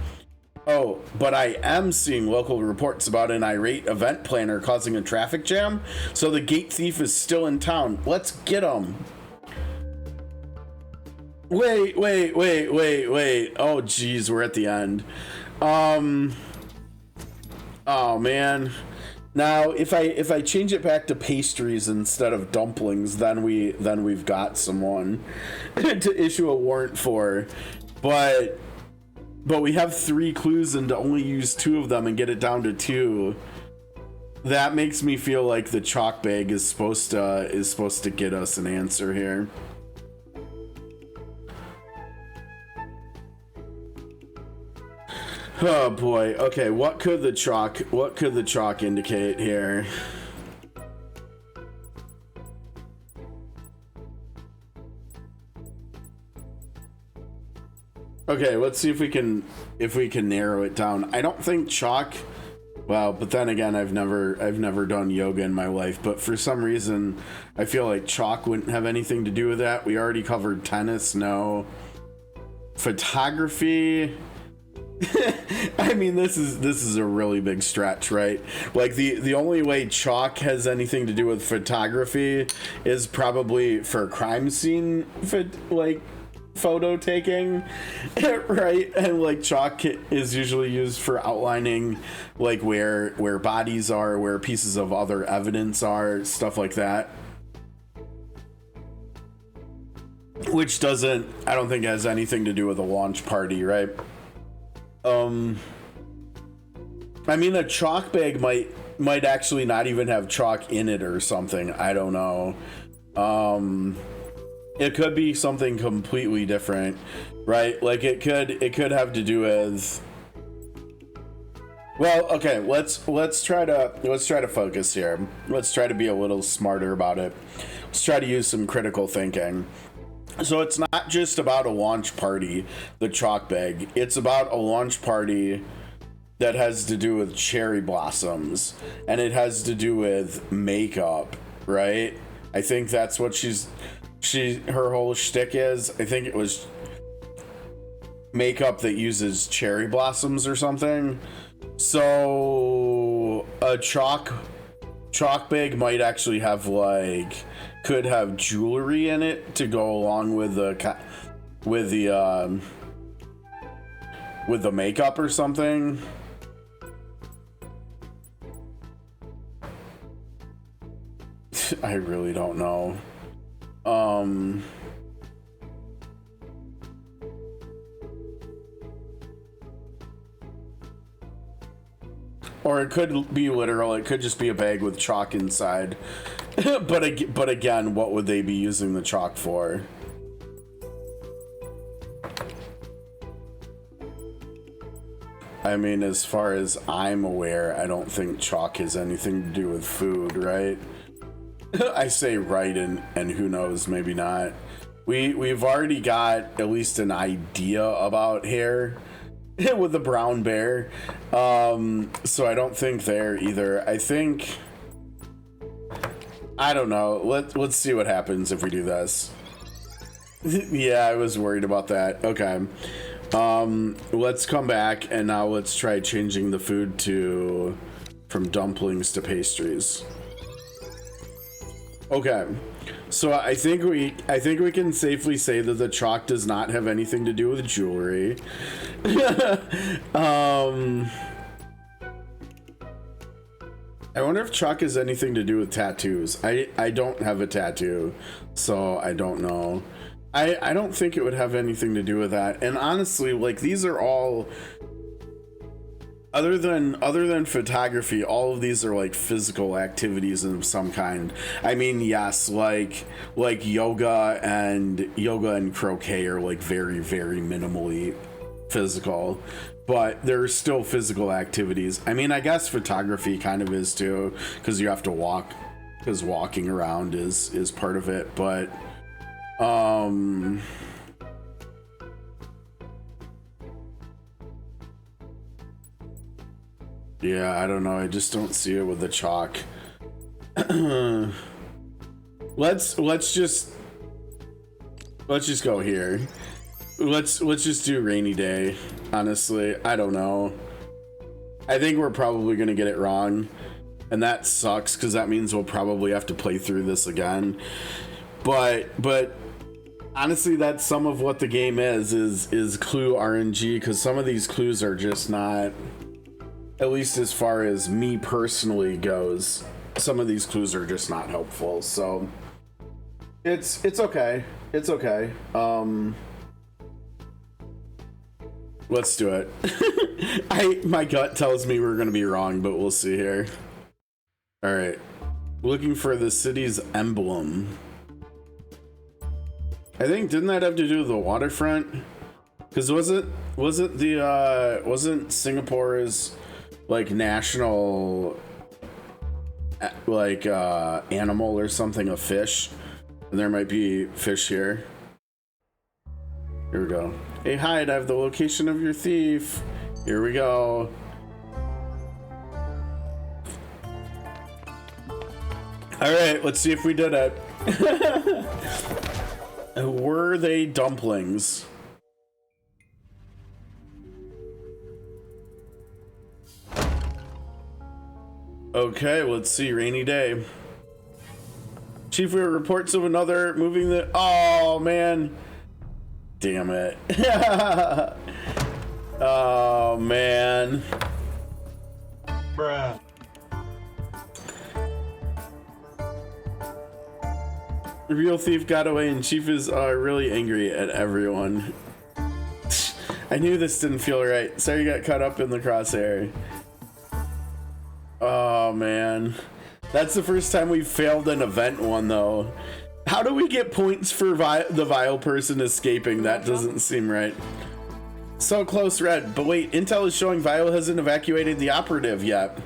Oh, but I am seeing local reports about an irate event planner causing a traffic jam. So the gate thief is still in town. Let's get him. Wait. Oh, geez, we're at the end. Oh man. Now, if I change it back to pastries instead of dumplings, then we've got someone to issue a warrant for. But we have 3 clues, and to only use 2 of them and get it down to 2. That makes me feel like the chalk bag is supposed to get us an answer here. Oh boy. Okay, what could the chalk indicate here? Okay, let's see if we can narrow it down. I don't think chalk. Well, but then again, I've never done yoga in my life, but for some reason, I feel like chalk wouldn't have anything to do with that. We already covered tennis, no. Photography. I mean, this is a really big stretch, right? Like the only way chalk has anything to do with photography is probably for crime scene, like photo taking, right? And like chalk is usually used for outlining like where bodies are, where pieces of other evidence are, stuff like that. Which I don't think has anything to do with a launch party, right? I mean, a chalk bag might actually not even have chalk in it or something. I don't know. It could be something completely different, right? Like it could have to do with. Well, okay, let's try to focus here. Let's try to be a little smarter about it. Let's try to use some critical thinking. So it's not just about a launch party, the chalk bag. It's about a launch party that has to do with cherry blossoms, and it has to do with makeup, right? I think that's what her whole shtick is. I think it was makeup that uses cherry blossoms or something. So a chalk bag might actually have could have jewelry in it to go along with the makeup or something. I really don't know. Or it could be literal. It could just be a bag with chalk inside. But again, what would they be using the chalk for? I mean, as far as I'm aware, I don't think chalk has anything to do with food, right? I say right, and who knows, maybe not. We've already got at least an idea about hair with the brown bear. So I don't think there either. I think, I don't know. Let's see what happens if we do this. Yeah, I was worried about that. Okay. Let's come back and now let's try changing the food from dumplings to pastries. Okay. So I think we can safely say that the chalk does not have anything to do with jewelry. I wonder if chalk has anything to do with tattoos. I don't have a tattoo, so I don't know. I don't think it would have anything to do with that. And honestly, like, these are all, other than photography, all of these are like physical activities of some kind. I mean, yes, like yoga and croquet are like very, very minimally physical, but they're still physical activities. I mean, I guess photography kind of is too, because you have to walk, because walking around is part of it. But yeah, I don't know. I just don't see it with the chalk. Let's just go here. Let's just do rainy day. Honestly, I don't know. I think we're probably gonna get it wrong, and that sucks because that means we'll probably have to play through this again. But honestly, that's some of what the game is clue RNG, because some of these clues are just not, at least as far as me personally goes, some of these clues are just not helpful. So it's okay. It's okay. Let's do it. My gut tells me we're gonna be wrong, but we'll see here. All right, looking for the city's emblem. I think, didn't that have to do with the waterfront? Because wasn't Singapore's like national like animal or something a fish? And there might be fish here. Here we go. Hey, hide, I have the location of your thief. Here we go. All right, let's see if we did it. Were they dumplings? Okay, let's see. Rainy day. Chief, we have reports of another moving the. Oh man. Damn it. Oh man. Bruh. The real thief got away and Chief is really angry at everyone. I knew this didn't feel right. Sorry you got caught up in the crosshair. Oh man. That's the first time we've failed an event one though. How do we get points for the vile person escaping? That doesn't seem right. So close, Red. But wait, intel is showing Vile hasn't evacuated the operative yet.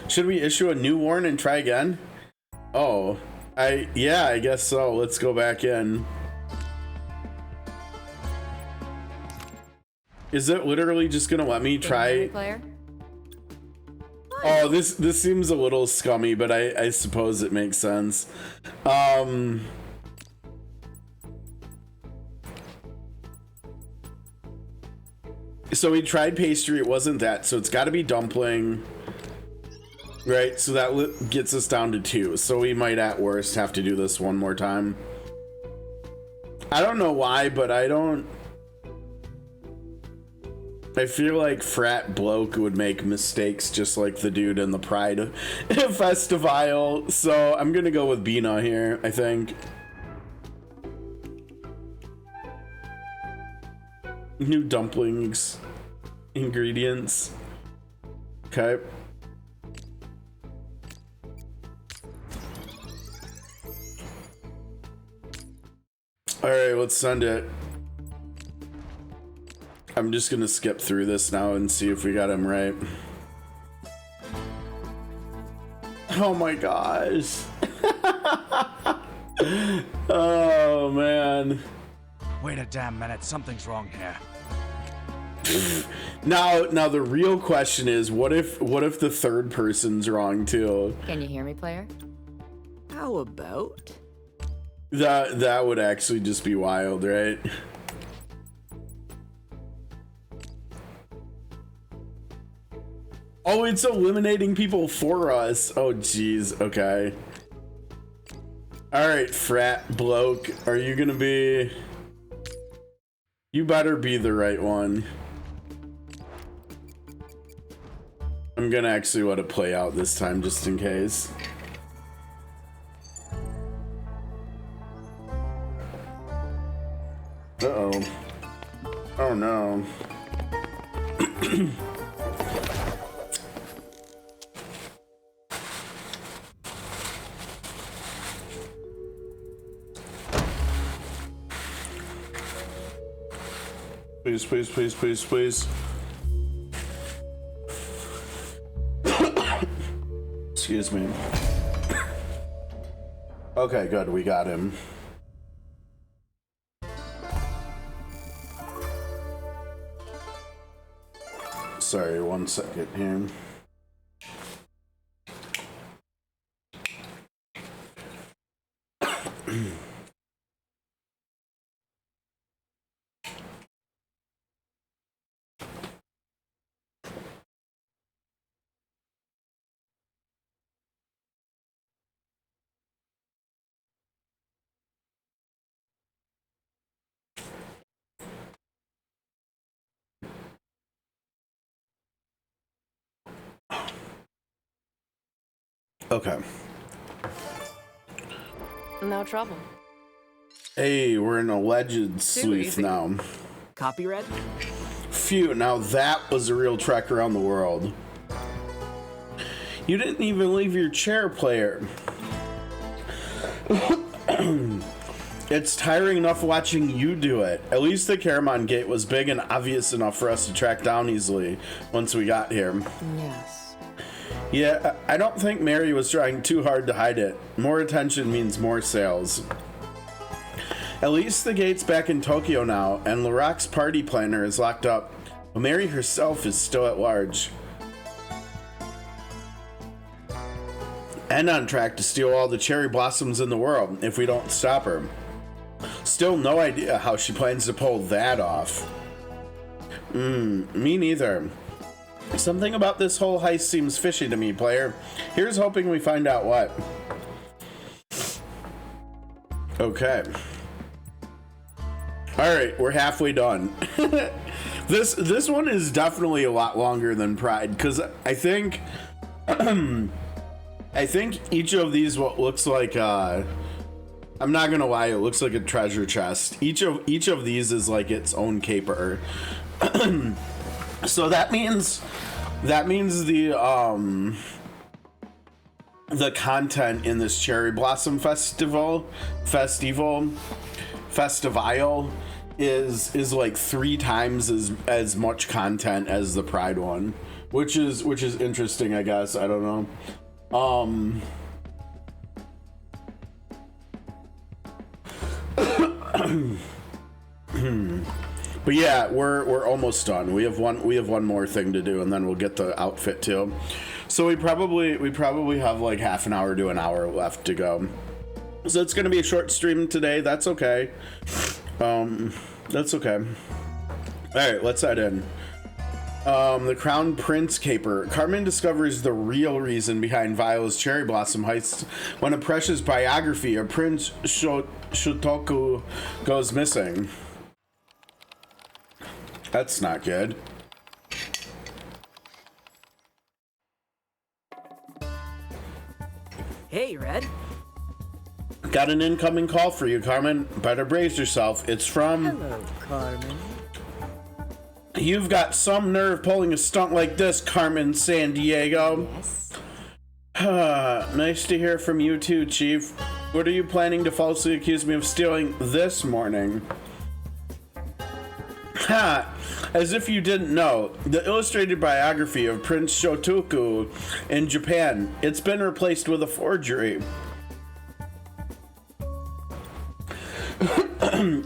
Should we issue a new warrant and try again? Oh. Yeah, I guess so. Let's go back in. Is it literally just gonna let me try? Player? Oh, this seems a little scummy, but I suppose it makes sense. So we tried pastry, it wasn't that, so it's got to be dumpling. Right, so that gets us down to 2. So we might at worst have to do this one more time. I don't know why, but I feel like frat bloke would make mistakes just like the dude in the Pride FestiVILE. So I'm gonna go with Bina here, I think. New dumplings. Ingredients. Okay. All right, let's send it. I'm just gonna skip through this now and see if we got him right. Oh my gosh. Oh man. Wait a damn minute, something's wrong here. Now the real question is, what if the third person's wrong too? Can you hear me, player? How about? That would actually just be wild, right? Oh, it's eliminating people for us. Oh, geez. Okay. All right, frat bloke. Are you gonna be... You better be the right one. I'm gonna actually let it play out this time just in case. Uh-oh. Oh no. Please, please, please, please, please. Excuse me. Okay, good. We got him. Sorry, 1 second here. Okay. No trouble. Hey, we're an alleged sleuth easy. now. Copy red? Phew, now that was a real trek around the world. You didn't even leave your chair, player. It's tiring enough watching you do it. At least the Caramon gate was big and obvious enough for us to track down easily once we got here. Yes. Yeah, I don't think Mary was trying too hard to hide it. More attention means more sales. At least the gate's back in Tokyo now, and Larock's party planner is locked up. But Mary herself is still at large. And on track to steal all the cherry blossoms in the world if we don't stop her. Still no idea how she plans to pull that off. Me neither. Something about this whole heist seems fishy to me, player. Here's hoping we find out what. Okay. Alright, we're halfway done. This one is definitely a lot longer than Pride, because I think I think each of these what looks like I'm not gonna lie, it looks like a treasure chest. Each of these is like its own caper. So that means the content in this Cherry Blossom FestiVILE is like 3 times as much content as the Pride one, which is interesting, I guess. I don't know. But yeah, we're almost done. We have one more thing to do, and then we'll get the outfit too. So we probably have like half an hour to an hour left to go. So it's gonna be a short stream today. That's okay. That's okay. All right, let's head in. The Crown Prince caper. Carmen discovers the real reason behind Vile's cherry blossom heist when a precious biography of Prince Shotoku goes missing. That's not good. Hey, Red. Got an incoming call for you, Carmen. Better brace yourself. It's from... Hello, Carmen. You've got some nerve pulling a stunt like this, Carmen Sandiego. Yes. Nice to hear from you too, Chief. What are you planning to falsely accuse me of stealing this morning? Ha! As if you didn't know, the illustrated biography of Prince Shotoku in Japan, it's been replaced with a forgery.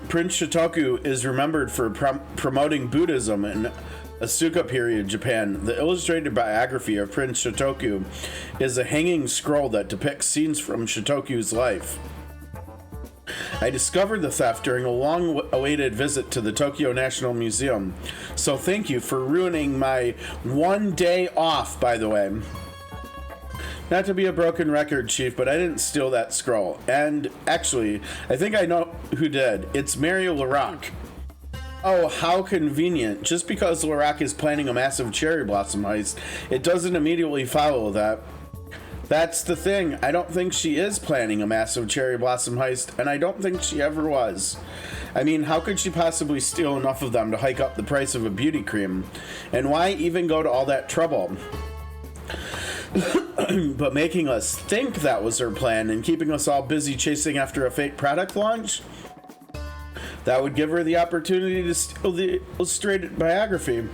Prince Shotoku is remembered for promoting Buddhism in Asuka period Japan. The illustrated biography of Prince Shotoku is a hanging scroll that depicts scenes from Shotoku's life. I discovered the theft during a long-awaited visit to the Tokyo National Museum, so thank you for ruining my one day off, by the way. Not to be a broken record, Chief, but I didn't steal that scroll. And actually, I think I know who did. It's Mario Larock. Oh, how convenient. Just because Larock is planning a massive cherry blossom heist, it doesn't immediately follow that. That's the thing. I don't think she is planning a massive cherry blossom heist, and I don't think she ever was. I mean, how could she possibly steal enough of them to hike up the price of a beauty cream? And why even go to all that trouble? But making us think that was her plan and keeping us all busy chasing after a fake product launch? That would give her the opportunity to steal the illustrated biography.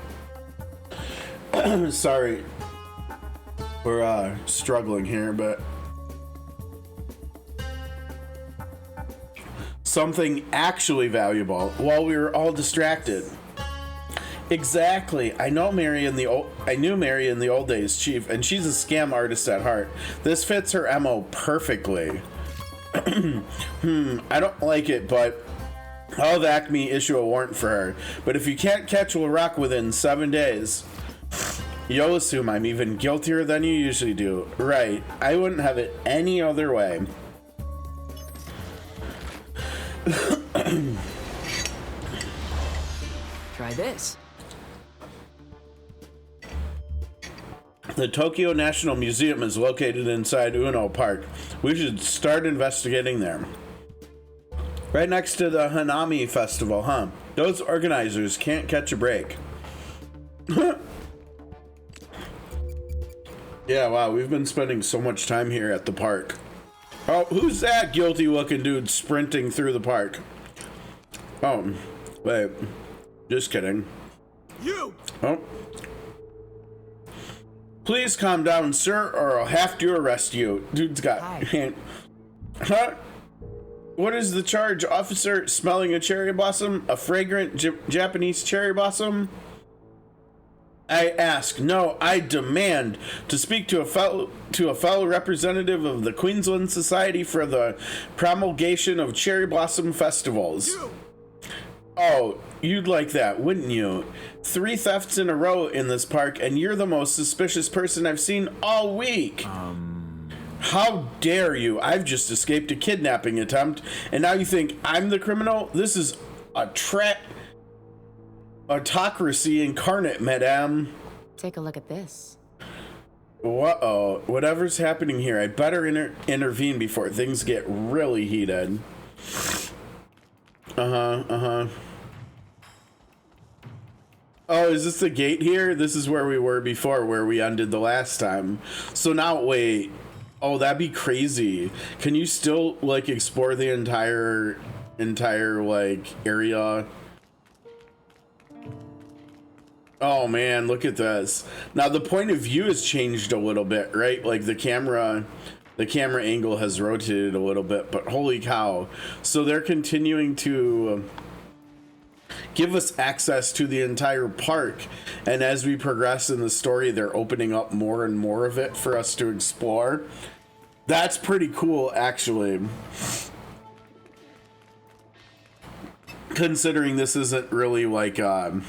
Sorry. We're struggling here, but something actually valuable while we were all distracted. Exactly. I knew Mary in the old days, Chief, and she's a scam artist at heart. This fits her MO perfectly. I don't like it, but I'll have Acme issue a warrant for her. But if you can't catch Larock within 7 days, you'll assume I'm even guiltier than you usually do. Right. I wouldn't have it any other way. Try this. The Tokyo National Museum is located inside Uno Park. We should start investigating there. Right next to the Hanami Festival, huh? Those organizers can't catch a break. Yeah, wow, we've been spending so much time here at the park. Oh, who's that guilty looking dude sprinting through the park? Oh, wait. Just kidding. You! Oh. Please calm down, sir, or I'll have to arrest you. Dude's got hand. Huh? What is the charge, officer? Smelling a cherry blossom? A fragrant Japanese cherry blossom? I ask, no, I demand to speak to a fellow representative of the Queensland Society for the Promulgation of Cherry Blossom Festivals. Oh, you'd like that, wouldn't you? 3 thefts in a row in this park, and you're the most suspicious person I've seen all week. How dare you? I've just escaped a kidnapping attempt, and now you think I'm the criminal? This is autocracy incarnate, madame. Take a look at this. Uh-oh. Whatever's happening here, I better intervene before things get really heated. Oh, is this the gate here? This is where we were before, where we ended the last time. So now, wait. Oh, that'd be crazy. Can you still, like, explore the entire, like, area? Oh, man, look at this. Now, the point of view has changed a little bit, right? Like, the camera angle has rotated a little bit, but holy cow. So they're continuing to give us access to the entire park, and as we progress in the story, they're opening up more and more of it for us to explore. That's pretty cool, actually, considering this isn't really like I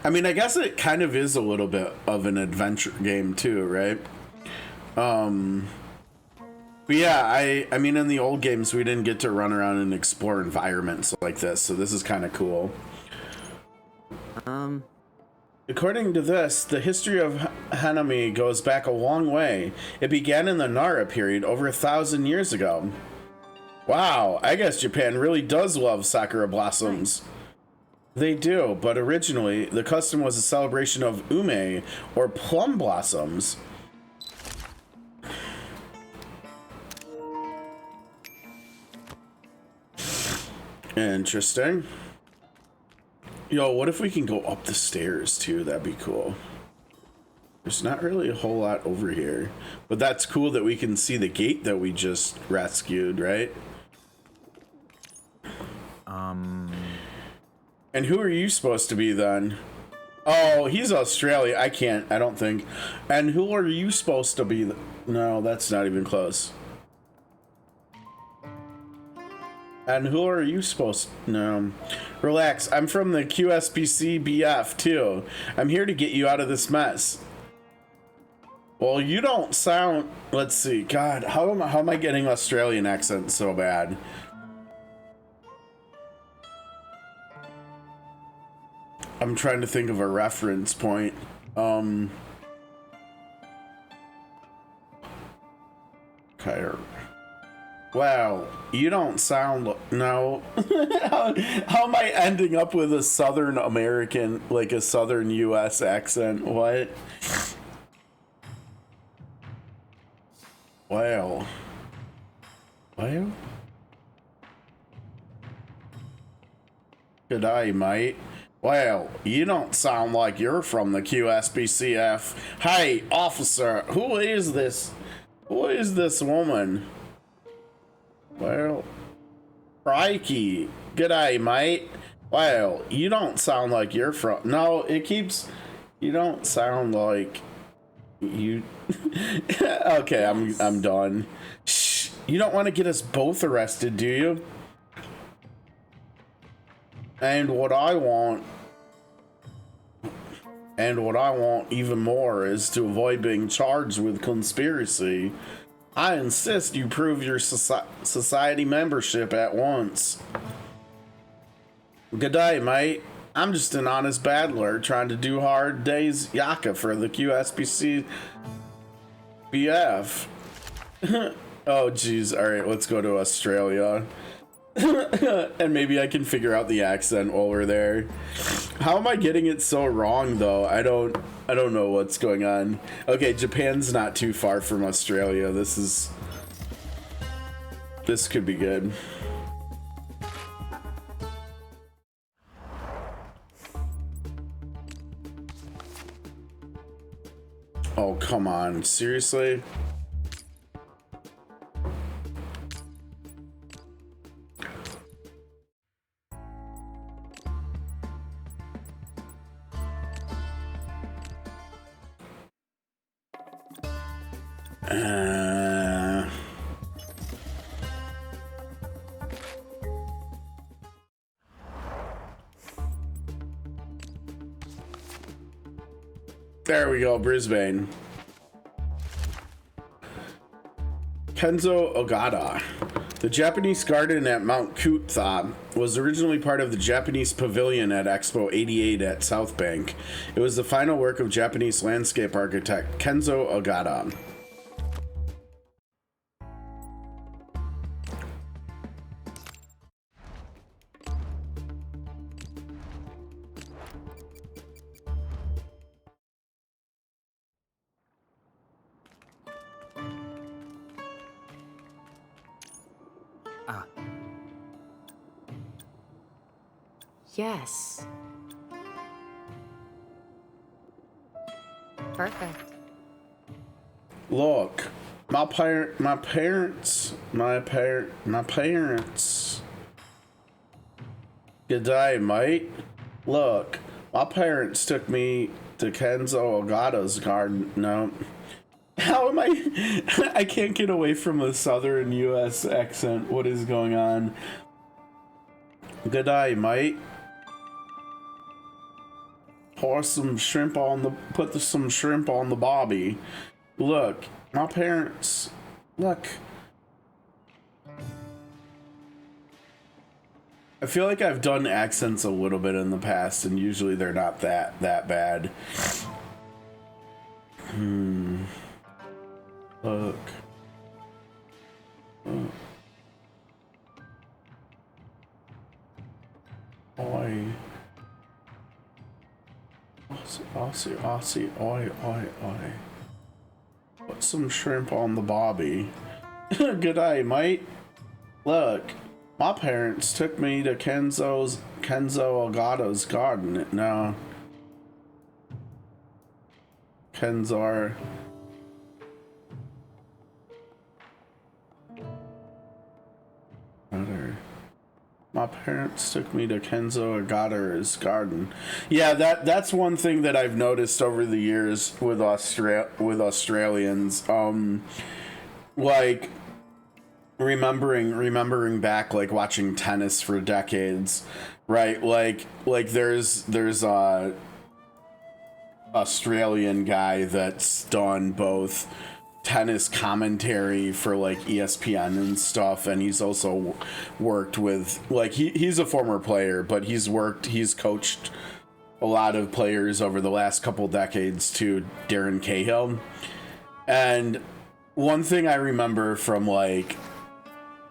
mean, I guess it kind of is a little bit of an adventure game too, right? But yeah, I mean, in the old games, we didn't get to run around and explore environments like this, so this is kind of cool. According to this, the history of Hanami goes back a long way. It began in the Nara period over 1,000 years ago. Wow, I guess Japan really does love sakura blossoms. They do, but originally, the custom was a celebration of ume, or plum blossoms. Interesting. Yo, what if we can go up the stairs too? That'd be cool. There's not really a whole lot over here, but that's cool that we can see the gate that we just rescued, right? And who are you supposed to be then? Oh, he's Australia. I don't think. And who are you supposed to be? No, that's not even close. And who are you supposed to? No. Relax, I'm from the QSPC BF too. I'm here to get you out of this mess. Well, you don't sound... Let's see. God, how am I getting Australian accent so bad? I'm trying to think of a reference point. Okay. Wow, you don't sound... No. how am I ending up with a Southern American, like a Southern U.S. accent? What? Wow. Wow. G'day, mate. Well, you don't sound like you're from the QSBCF. Hey, officer, who is this? Who is this woman? Well, crikey. G'day, mate. Well, you don't sound like you're from... No, it keeps... You don't sound like... You... Okay, I'm done. Shh. You don't want to get us both arrested, do you? And what I want even more is to avoid being charged with conspiracy. I insist you prove your society membership at once. Good day, mate. I'm just an honest battler trying to do hard day's yaka for the QSPC BF. Oh, geez. All right, let's go to Australia. And maybe I can figure out the accent while we're there. How am I getting it so wrong though? I don't know what's going on. Okay, Japan's not too far from Australia. This could be good. Oh, come on. Seriously? There we go, Brisbane. Kenzo Ogata. The Japanese garden at Mount Kutha was originally part of the Japanese pavilion at Expo 88 at South Bank. It was the final work of Japanese landscape architect Kenzo Ogata. Yes. Perfect. Look, my parents. Good day, mate. Look, my parents took me to Kenzo Ogata's garden. No. How am I? I can't get away from a southern U.S. accent. What is going on? Good day, mate. Put some shrimp on the bobby. Look, my parents. Look. I feel like I've done accents a little bit in the past, and usually they're not that bad. Look. Oi. Aussie, oi. Put some shrimp on the bobby. Good day, mate. Look, my parents took me to Kenzo Ogata's garden. No. Kenzar. My parents took me to Kenzo Ogata's garden. Yeah, that's one thing that I've noticed over the years with Australians. Like remembering back, like watching tennis for decades, right? Like there's a Australian guy that's done both tennis commentary for like ESPN and stuff, and he's also worked with, like, he's a former player, but he's coached a lot of players over the last couple decades too, Darren Cahill. And one thing I remember from like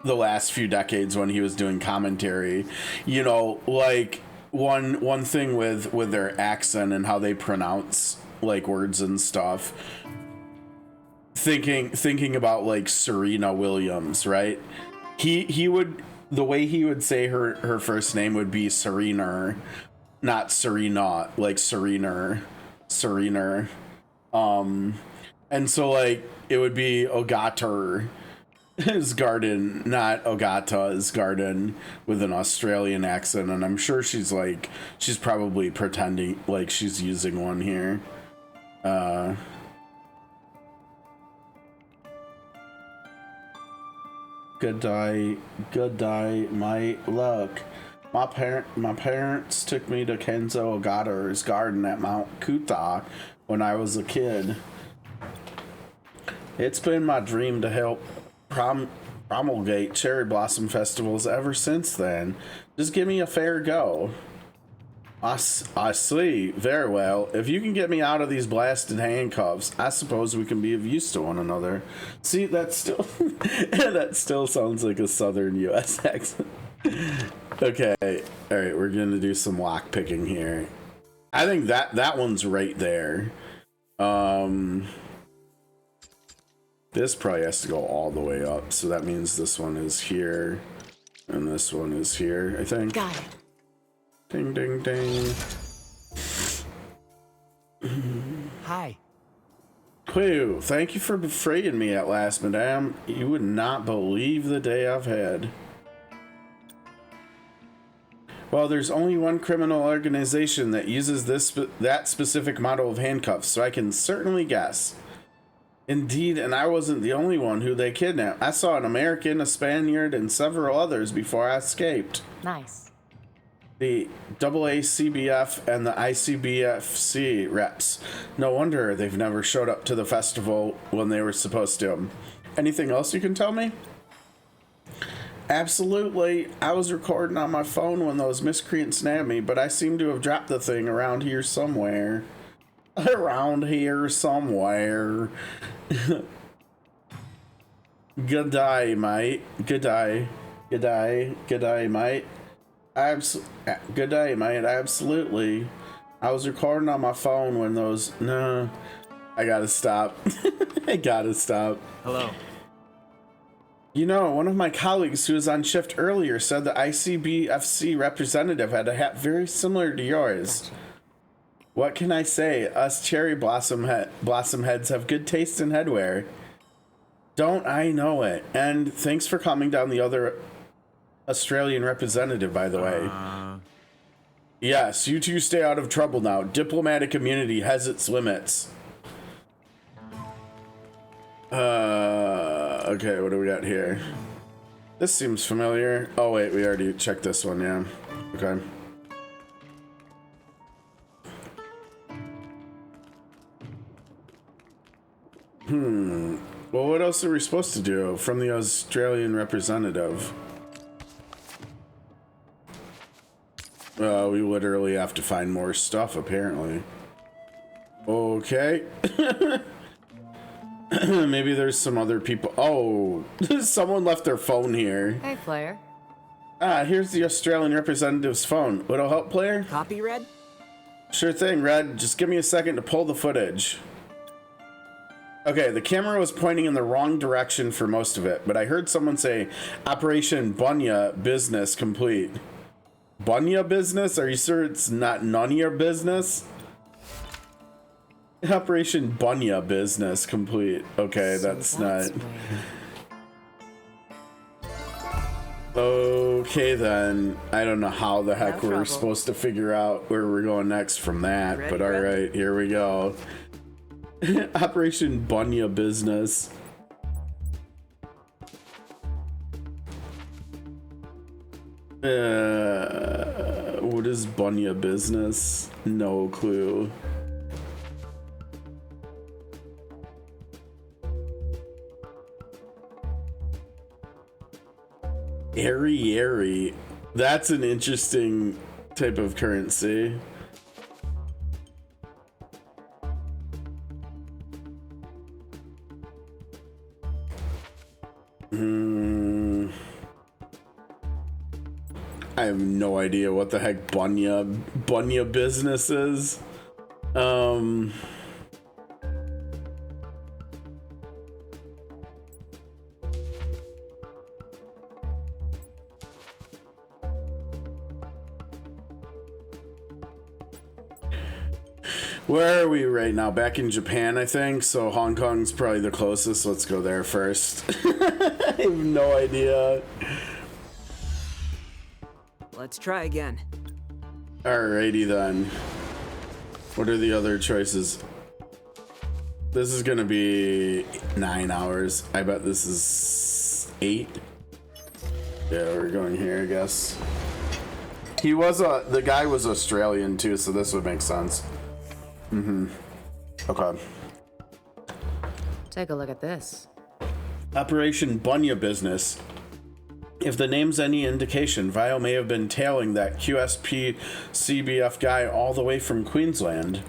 the last few decades when he was doing commentary, you know, like one thing with their accent and how they pronounce like words and stuff, thinking about like Serena Williams, right? He would, the way he would say her first name would be Serena, not Serena, like Serena. And so like it would be Ogata's garden, not Ogata's garden, with an Australian accent, and I'm sure she's probably pretending like she's using one here. Good day, mate. Look, my parents took me to Kenzo Ogata's garden at Mount Kutha when I was a kid. It's been my dream to help promulgate cherry blossom festivals ever since then. Just give me a fair go. I see. Very well. If you can get me out of these blasted handcuffs, I suppose we can be of use to one another. See, that still sounds like a southern U.S. accent. Okay. All right, we're going to do some lock picking here. I think that one's right there. This probably has to go all the way up, so that means this one is here, and this one is here, I think. Got it. Ding, ding, ding. Hi. Whew, thank you for befriending me at last, madame. You would not believe the day I've had. Well, there's only one criminal organization that uses that specific model of handcuffs, so I can certainly guess. Indeed, and I wasn't the only one who they kidnapped. I saw an American, a Spaniard, and several others before I escaped. Nice. The AACBF and the ICBFC reps. No wonder they've never showed up to the festival when they were supposed to. Anything else you can tell me? Absolutely. I was recording on my phone when those miscreants nabbed me, but I seem to have dropped the thing around here somewhere. Around here somewhere. Good day, mate. Good day. Good day. Good day, mate. Good day, mate. Absolutely. I was recording on my phone when those... No. I gotta stop. I gotta stop. Hello. You know, one of my colleagues who was on shift earlier said the ICBFC representative had a hat very similar to yours. What can I say? Us cherry blossom heads have good taste in headwear. Don't I know it? And thanks for calming down the other Australian representative, by the way. Yes, you two stay out of trouble now. Diplomatic immunity has its limits. Okay, what do we got here? This seems familiar. Oh wait, we already checked this one, yeah. Okay. Well, what else are we supposed to do from the Australian representative? We literally have to find more stuff, apparently. Okay. Maybe there's some other people. Oh, someone left their phone here. Hey, player. Ah, here's the Australian representative's phone. What'll help, player? Copy, Red? Sure thing, Red. Just give me a second to pull the footage. Okay, the camera was pointing in the wrong direction for most of it, but I heard someone say, Operation Bunya business complete. Bunya business? Are you sure it's not none of your business? Operation Bunya business complete. Okay, So that's not... where- Okay then. I don't know how the heck No we're trouble. supposed to figure out where we're going next from that, Ready, but Red? alright, here we go. Operation Bunya business. What is Bunya business? No clue. Airy. That's an interesting type of currency. I have no idea what the heck Bunya business is. Where are we right now? Back in Japan, I think. So Hong Kong's probably the closest. Let's go there first. I have no idea. Let's try again. Alrighty then. What are the other choices? This is gonna be 9 hours. I bet this is 8. Yeah, we're going here, I guess. The guy was Australian too, so this would make sense. Okay. Take a look at this. Operation Bunya business. If the name's any indication, Vile may have been tailing that QSP CBF guy all the way from Queensland.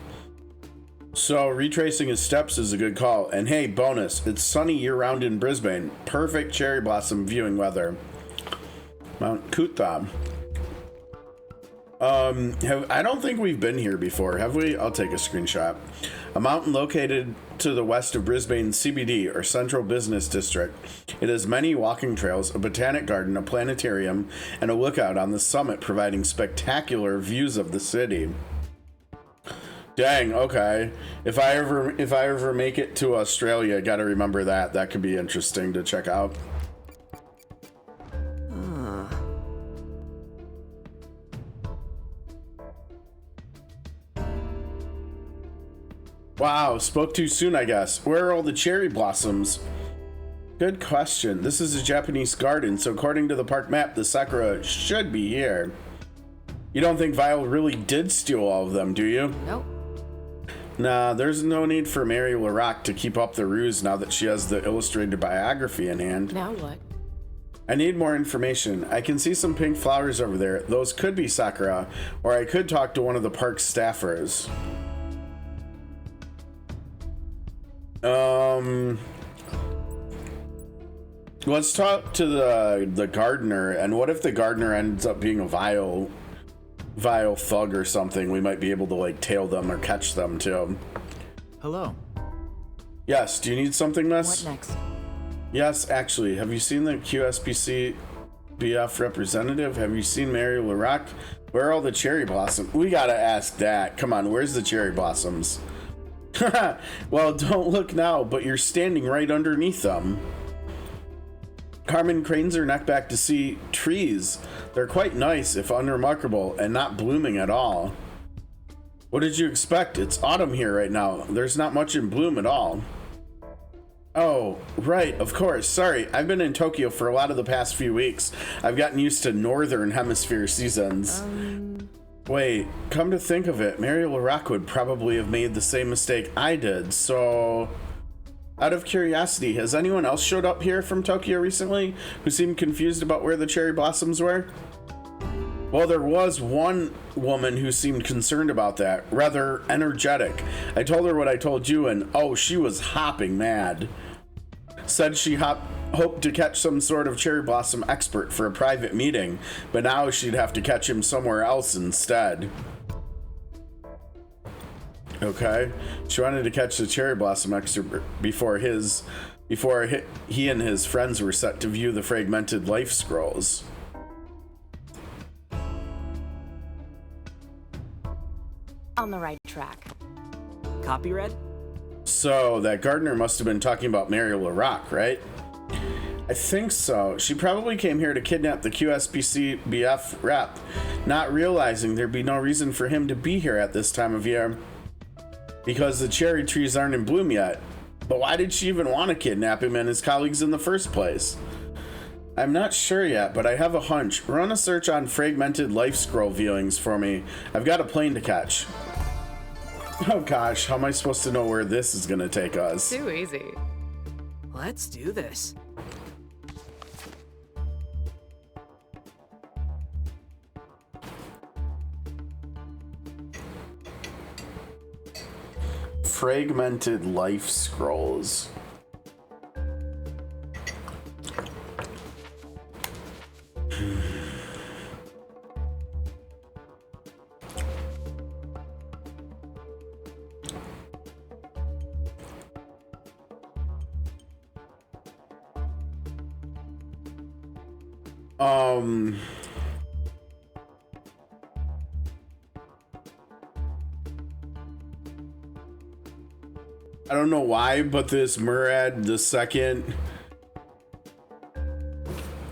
So retracing his steps is a good call. And hey, bonus, it's sunny year-round in Brisbane. Perfect cherry blossom viewing weather. Mount Coot-Thab. I don't think we've been here before, have we? I'll take a screenshot. A mountain located to the west of Brisbane CBD, or Central Business District. It has many walking trails, a botanic garden, a planetarium, and a lookout on the summit, providing spectacular views of the city. Dang, okay. If I ever make it to Australia, gotta remember that. That could be interesting to check out. Wow, spoke too soon, I guess. Where are all the cherry blossoms? Good question. This is a Japanese garden, so according to the park map, the sakura should be here. You don't think Vile really did steal all of them, do you? Nope. Nah, there's no need for Mary LaRock to keep up the ruse now that she has the illustrated biography in hand. Now what? I need more information. I can see some pink flowers over there. Those could be sakura, or I could talk to one of the park staffers. Let's talk to the gardener, and what if the gardener ends up being a vile thug or something? We might be able to like tail them or catch them too. Hello. Yes, do you need something, miss? What next? Yes, actually, have you seen the QSPC BF representative? Have you seen Mary LaRock? Where are all the cherry blossoms? We gotta ask that. Come on, where's the cherry blossoms? Well, don't look now, but you're standing right underneath them. Carmen cranes her neck back to see trees. They're quite nice, if unremarkable, and not blooming at all. What did you expect? It's autumn here right now. There's not much in bloom at all. Oh, right, of course. Sorry, I've been in Tokyo for a lot of the past few weeks. I've gotten used to northern hemisphere seasons. Wait, come to think of it, Mary LaRock would probably have made the same mistake I did, so... Out of curiosity, has anyone else showed up here from Tokyo recently who seemed confused about where the cherry blossoms were? Well, there was one woman who seemed concerned about that, rather energetic. I told her what I told you, and oh, she was hopping mad. Said she hoped to catch some sort of cherry blossom expert for a private meeting, but now she'd have to catch him somewhere else instead. Okay, she wanted to catch the cherry blossom expert before he and his friends were set to view the fragmented life scrolls. On the right track. Copy read? So that gardener must have been talking about Mary LaRock, right? I think so. She probably came here to kidnap the QSPC BF rep, not realizing there'd be no reason for him to be here at this time of year. Because the cherry trees aren't in bloom yet. But why did she even want to kidnap him and his colleagues in the first place? I'm not sure yet, but I have a hunch. Run a search on fragmented life scroll viewings for me. I've got a plane to catch. Oh gosh, how am I supposed to know where this is gonna take us? Too easy. Let's do this. Fragmented life scrolls. I don't know why, but this Murad the second,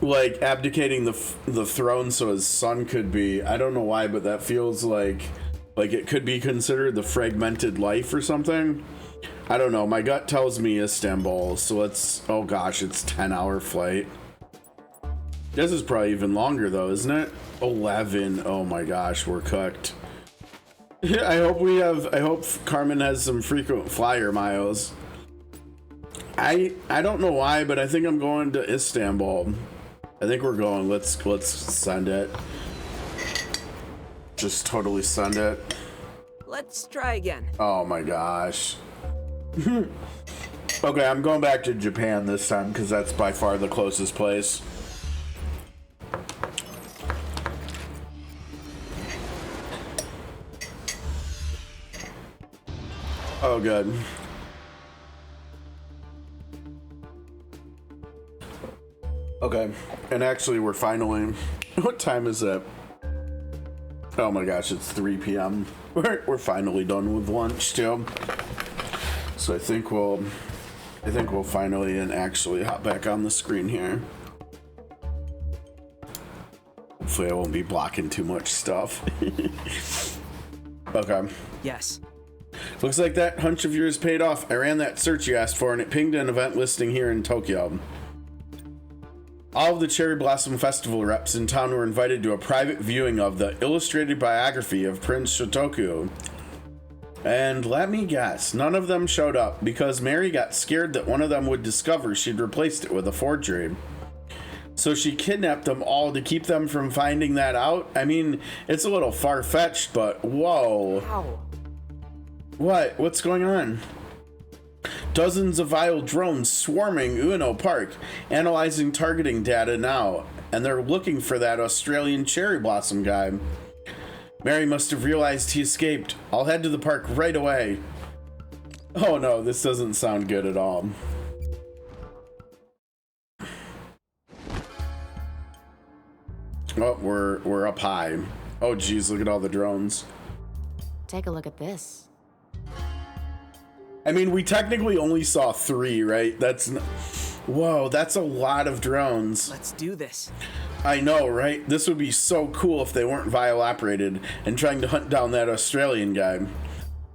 like abdicating the throne so his son could be. I don't know why, but that feels like it could be considered the fragmented life or something. I don't know. My gut tells me Istanbul, so let's. Oh gosh, it's 10-hour flight. This is probably even longer though, isn't it? 11. Oh my gosh, we're cooked. I hope Carmen has some frequent flyer miles. I don't know why, but I think I'm going to Istanbul. I think we're going. Let's send it. Just totally send it. Let's try again. Oh my gosh. Okay, I'm going back to Japan this time because that's by far the closest place. Oh, good. Okay, and actually we're finally, what time is it? Oh my gosh, it's 3 p.m. We're finally done with lunch too. So I think we'll finally and actually hop back on the screen here. Hopefully I won't be blocking too much stuff. Okay. Yes. Looks like that hunch of yours paid off. I ran that search you asked for, and it pinged an event listing here in Tokyo. All of the Cherry Blossom Festival reps in town were invited to a private viewing of the illustrated biography of Prince Shotoku. And let me guess, none of them showed up because Mary got scared that one of them would discover she'd replaced it with a forgery. So she kidnapped them all to keep them from finding that out? I mean, it's a little far-fetched, but whoa. Ow. What? What's going on? Dozens of vile drones swarming Ueno Park, analyzing targeting data now, and they're looking for that Australian cherry blossom guy. Mary must have realized he escaped. I'll head to the park right away. Oh no, this doesn't sound good at all. Oh, we're up high. Oh geez, look at all the drones. Take a look at this. I mean, we technically only saw 3, right? Whoa, that's a lot of drones. Let's do this. I know, right? This would be so cool if they weren't Vile operated and trying to hunt down that Australian guy.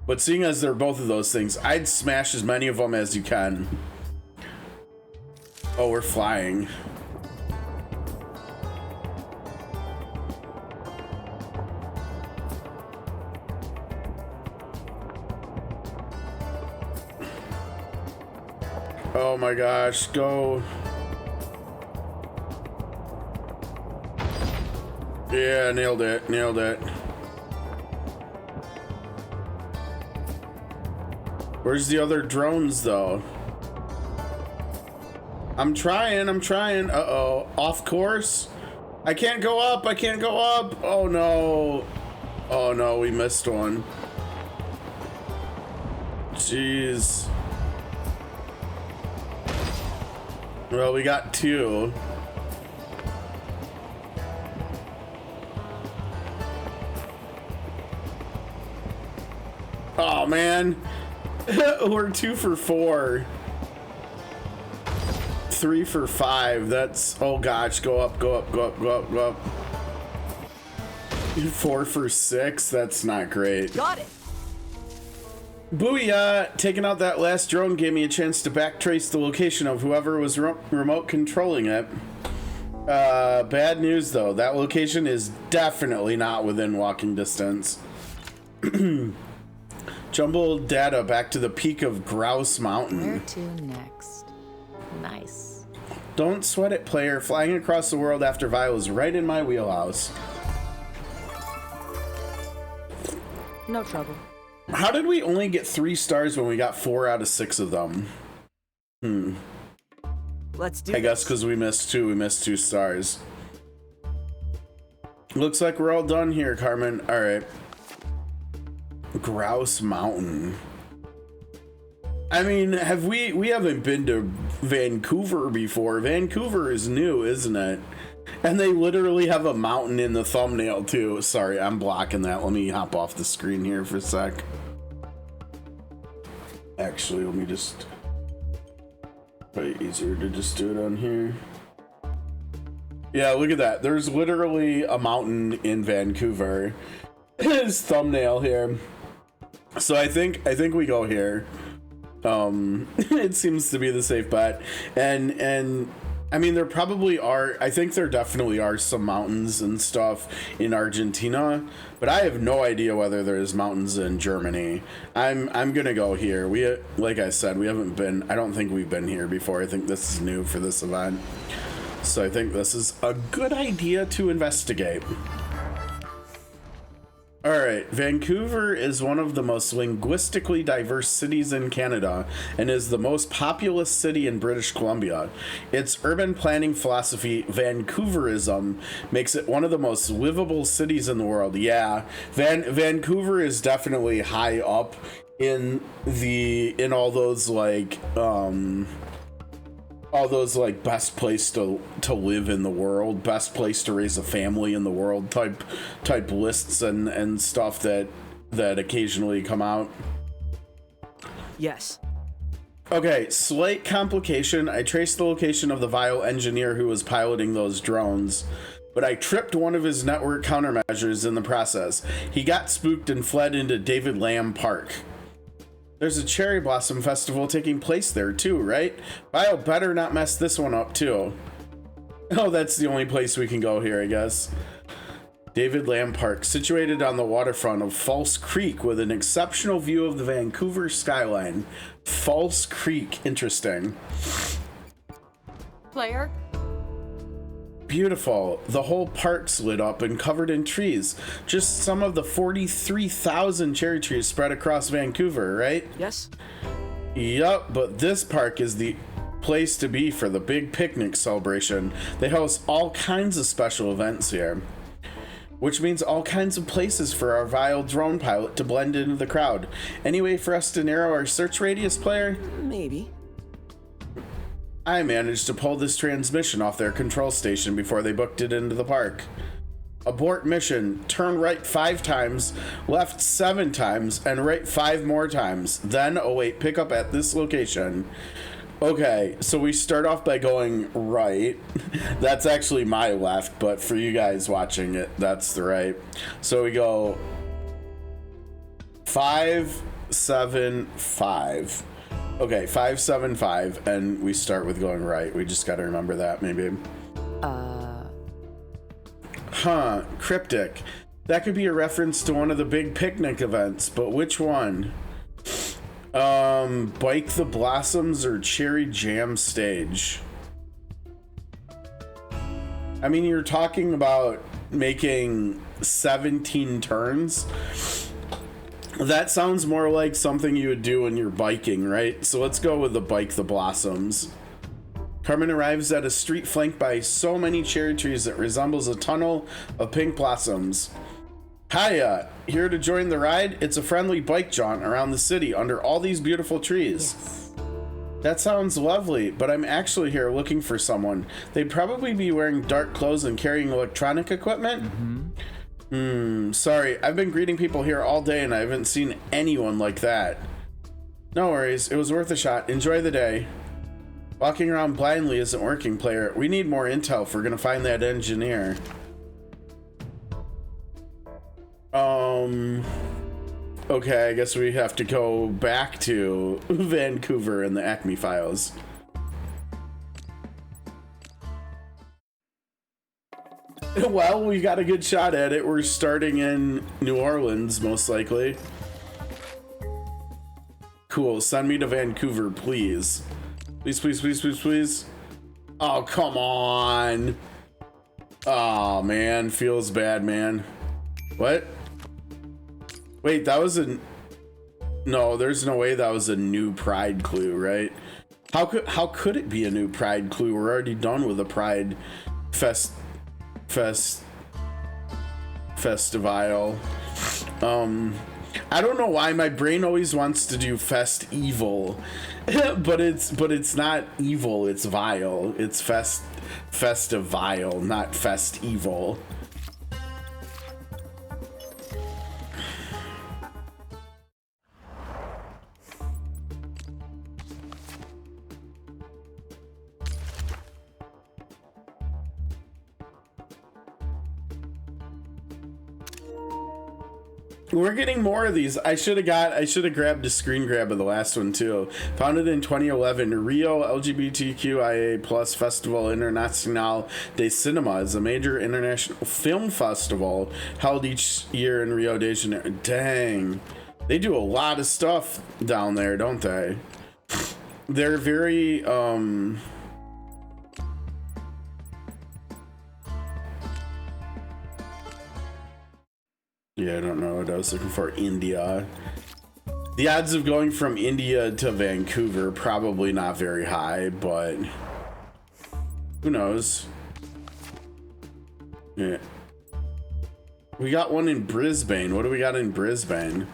But seeing as they're both of those things, I'd smash as many of them as you can. Oh, we're flying. Oh my gosh, go. Yeah, nailed it, nailed it. Where's the other drones though? I'm trying. Uh-oh, off course? I can't go up, Oh no. Oh no, we missed one. Jeez. Well, we got 2. Oh man, we're 2 for 4. 3 for 5. That's, oh gosh, go up. 4 for 6. That's not great. Got it. Booyah! Taking out that last drone gave me a chance to backtrace the location of whoever was remote controlling it. Bad news though, that location is definitely not within walking distance. Jumbled data back to the peak of Grouse Mountain. Where to next? Nice. Don't sweat it, player. Flying across the world after Vile is right in my wheelhouse. No trouble. How did we only get 3 stars when we got 4 out of 6 of them? Let's do I guess because we missed 2. We missed 2 stars. Looks like we're all done here, Carmen. All right. Grouse Mountain. I mean, we haven't been to Vancouver before. Vancouver is new, isn't it? And they literally have a mountain in the thumbnail too. Sorry, I'm blocking that. Let me hop off the screen here for a sec. Actually, let me just... Probably easier to just do it on here. Yeah, look at that. There's literally a mountain in Vancouver. His thumbnail here. So I think we go here. It seems to be the safe bet. And I mean, there probably are, I think there definitely are some mountains and stuff in Argentina, but I have no idea whether there's mountains in Germany. I'm gonna go here. Like I said, we haven't been, I don't think we've been here before. I think this is new for this event. So I think this is a good idea to investigate. All right, Vancouver is one of the most linguistically diverse cities in Canada and is the most populous city in British Columbia. Its urban planning philosophy, Vancouverism, makes it one of the most livable cities in the world. Yeah, Vancouver is definitely high up in all those best place to live in the world, best place to raise a family in the world type lists and stuff that occasionally come out. Yes. Okay, slight complication. I traced the location of the vile engineer who was piloting those drones, but I tripped one of his network countermeasures in the process. He got spooked and fled into David Lamb Park. There's a cherry blossom festival taking place there too, right? Vile better not mess this one up too. Oh, that's the only place we can go here, I guess. David Lamb Park, situated on the waterfront of False Creek with an exceptional view of the Vancouver skyline. False Creek, interesting. Player? Beautiful. The whole park's lit up and covered in trees. Just some of the 43,000 cherry trees spread across Vancouver, right? Yes? Yup, but this park is the place to be for the big picnic celebration. They host all kinds of special events here, which means all kinds of places for our vile drone pilot to blend into the crowd. Any way for us to narrow our search radius, player? Maybe. I managed to pull this transmission off their control station before they booked it into the park. Abort mission. Turn right 5 times, left 7 times, and right 5 more times. Then await pickup at this location. Okay, so we start off by going right. That's actually my left, but for you guys watching it, that's the right. So we go 5, 7, 5. Okay, 5, 7, 5, and we start with going right. We just gotta remember that, maybe. Huh, cryptic. That could be a reference to one of the big picnic events, but which one? Bike the Blossoms or Cherry Jam Stage? I mean, you're talking about making 17 turns. That sounds more like something you would do when you're biking, right? So let's go with the Bike the Blossoms. Carmen arrives at a street flanked by so many cherry trees that resembles a tunnel of pink blossoms. Hiya, here to join the ride? It's a friendly bike jaunt around the city under all these beautiful trees. Yes. That sounds lovely, but I'm actually here looking for someone. They'd probably be wearing dark clothes and carrying electronic equipment. Sorry, I've been greeting people here all day and I haven't seen anyone like that. No worries, it was worth a shot. Enjoy the day. Walking around blindly isn't working, player. We need more intel if we're gonna find that engineer. Okay, I guess we have to go back to Vancouver and the Acme files. Well, we got a good shot at it. We're starting in New Orleans, most likely. Cool. Send me to Vancouver, please. Please, please, please, please, please. Oh, come on. Oh, man. Feels bad, man. What? Wait, that was a... No, there's no way that was a new Pride clue, right? How could it be a new Pride clue? We're already done with the Pride FestiVILE. I don't know why my brain always wants to do FestiVILE, but it's not evil, it's vile. It's FestiVILE, not FestiVILE. We're getting more of these. I should have grabbed a screen grab of the last one too. Founded in 2011, Rio LGBTQIA plus Festival Internacional de Cinema is a major international film festival held each year in Rio de Janeiro. Dang, they do a lot of stuff down there, don't they? They're very yeah, I don't know what I was looking for. India. The odds of going from India to Vancouver, probably not very high, but who knows? Yeah. We got one in Brisbane. What do we got in Brisbane?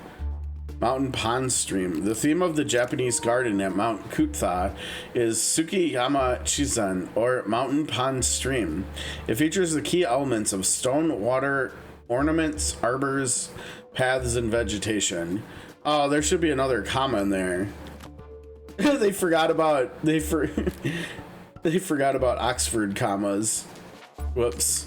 Mountain Pond Stream. The theme of the Japanese garden at Mount Kutha is Tsukiyama Chizen, or Mountain Pond Stream. It features the key elements of stone, water, ornaments, arbors, paths, and vegetation. Oh, there should be another comma in there. They forgot about Oxford commas. Whoops.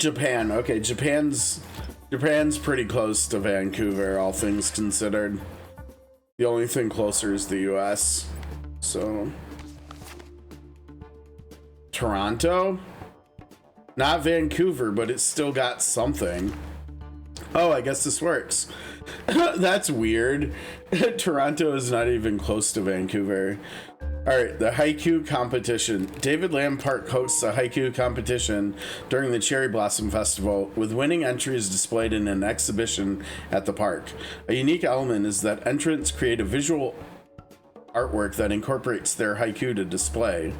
Japan. Okay, Japan's pretty close to Vancouver, all things considered. The only thing closer is the US. So Toronto? Not Vancouver, but it's still got something. Oh, I guess this works. That's weird. Toronto is not even close to Vancouver. All right, the haiku competition. David Lamb Park hosts a haiku competition during the Cherry Blossom Festival, with winning entries displayed in an exhibition at the park. A unique element is that entrants create a visual artwork that incorporates their haiku to display.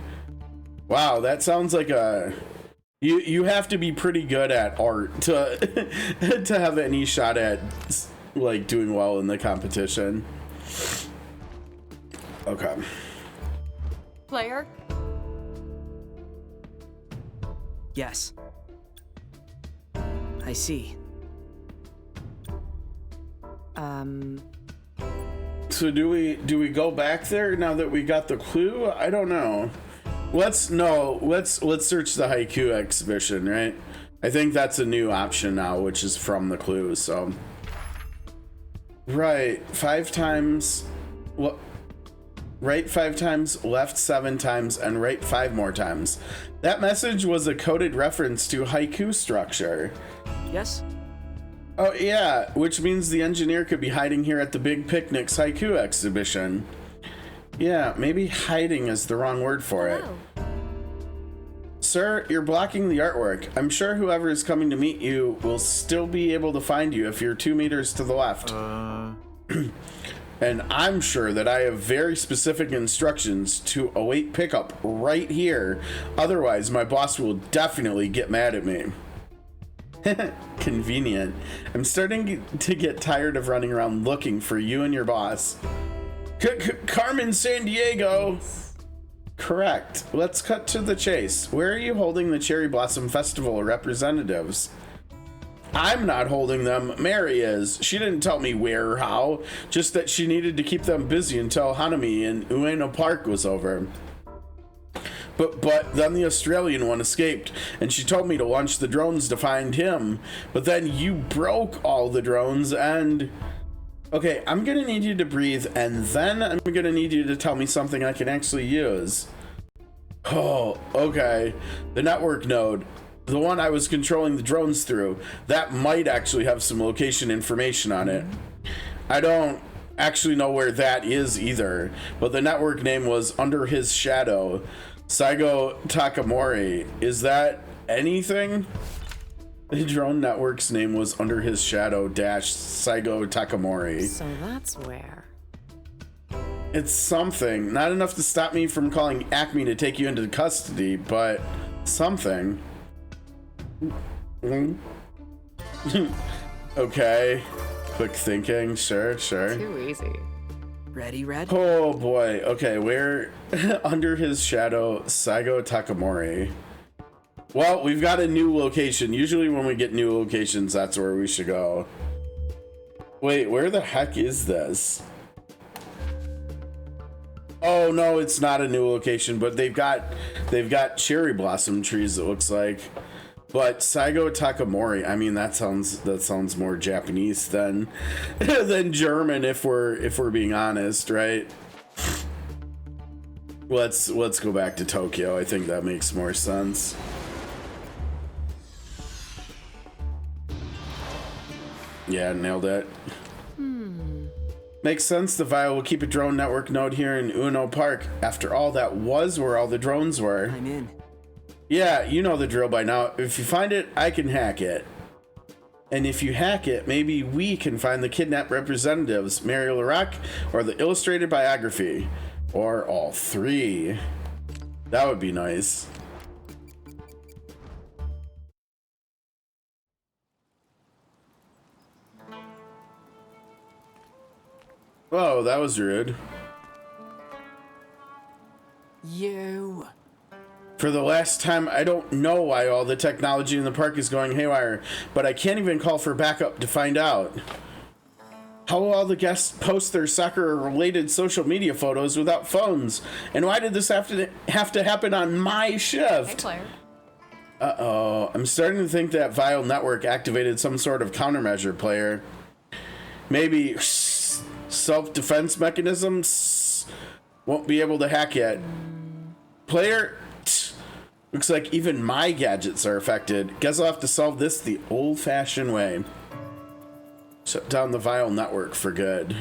Wow, that sounds like a... You have to be pretty good at art to to have any shot at like doing well in the competition. Okay. Player? Yes. I see. So do we go back there now that we got the clue? I don't know. Let's search the haiku exhibition, right? I think that's a new option now, which is from the clue. So right, 5 times, what? Right 5 times, left 7 times, and right 5 more times. That message was a coded reference to haiku structure. Yes? Oh yeah, which means the engineer could be hiding here at the Big Picnic's haiku exhibition. Yeah, maybe hiding is the wrong word for it. Sir, you're blocking the artwork. I'm sure whoever is coming to meet you will still be able to find you if you're 2 meters to the left. And I'm sure that I have very specific instructions to await pickup right here. Otherwise, my boss will definitely get mad at me. Convenient. I'm starting to get tired of running around looking for you and your boss. Carmen Sandiego. Correct. Let's cut to the chase. Where are you holding the Cherry Blossom Festival representatives? I'm not holding them. Mary is. She didn't tell me where or how, just that she needed to keep them busy until Hanami in Ueno Park was over. But then the Australian one escaped, and she told me to launch the drones to find him. But then you broke all the drones and... Okay, I'm gonna need you to breathe, and then I'm gonna need you to tell me something I can actually use. Oh, okay. The network node. The one I was controlling the drones through. That might actually have some location information on it. I don't actually know where that is either, but the network name was Under His Shadow. Saigo Takamori. Is that anything? The drone network's name was Under His Shadow dash Saigo Takamori. So that's where. It's something. Not enough to stop me from calling Acme to take you into custody, but something. Okay. Quick thinking. Sure. Too easy. Ready, Red? Oh boy. Okay, we're Under His Shadow, Saigo Takamori. Well, we've got a new location. Usually when we get new locations, that's where we should go. Wait, where the heck is this? Oh no, it's not a new location, but they've got cherry blossom trees, it looks like. But Saigo Takamori, I mean, that sounds more Japanese than than German if we're being honest, right? Let's go back to Tokyo. I think that makes more sense. Yeah, nailed it. Makes sense. The Vile will keep a drone network node here in Ueno Park. After all, that was where all the drones were. I'm in. Yeah, you know the drill by now. If you find it, I can hack it. And if you hack it, maybe we can find the kidnapped representatives, Mary Larac, or the illustrated biography. Or all 3. That would be nice. Whoa, that was rude. You. For the last time, I don't know why all the technology in the park is going haywire, but I can't even call for backup to find out. How will all the guests post their soccer-related social media photos without phones? And why did this have to happen on my shift? Hey, Claire. Uh-oh. I'm starting to think that Vile Network activated some sort of countermeasure, player. Maybe self-defense mechanisms won't be able to hack yet. Player, looks like even my gadgets are affected. Guess I'll have to solve this the old-fashioned way. Shut down the Vile Network for good.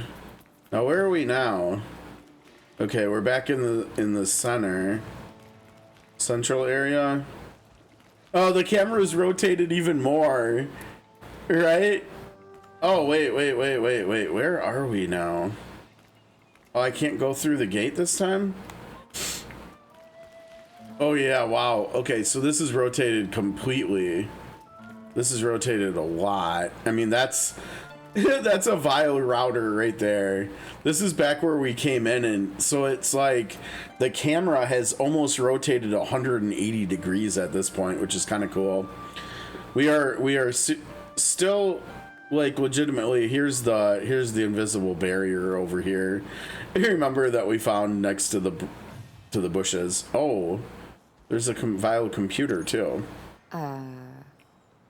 Now, where are we now? Okay, we're back in the central area. Oh, the camera's rotated even more, right? Oh, wait. Where are we now? Oh, I can't go through the gate this time? Oh, yeah, wow. Okay, so this is rotated completely. This is rotated a lot. I mean, that's that's a Vile router right there. This is back where we came in, and so it's like the camera has almost rotated 180 degrees at this point, which is kind of cool. We are still like legitimately. Here's the invisible barrier over here. I remember that we found next to the bushes. Oh, there's a Vile computer too.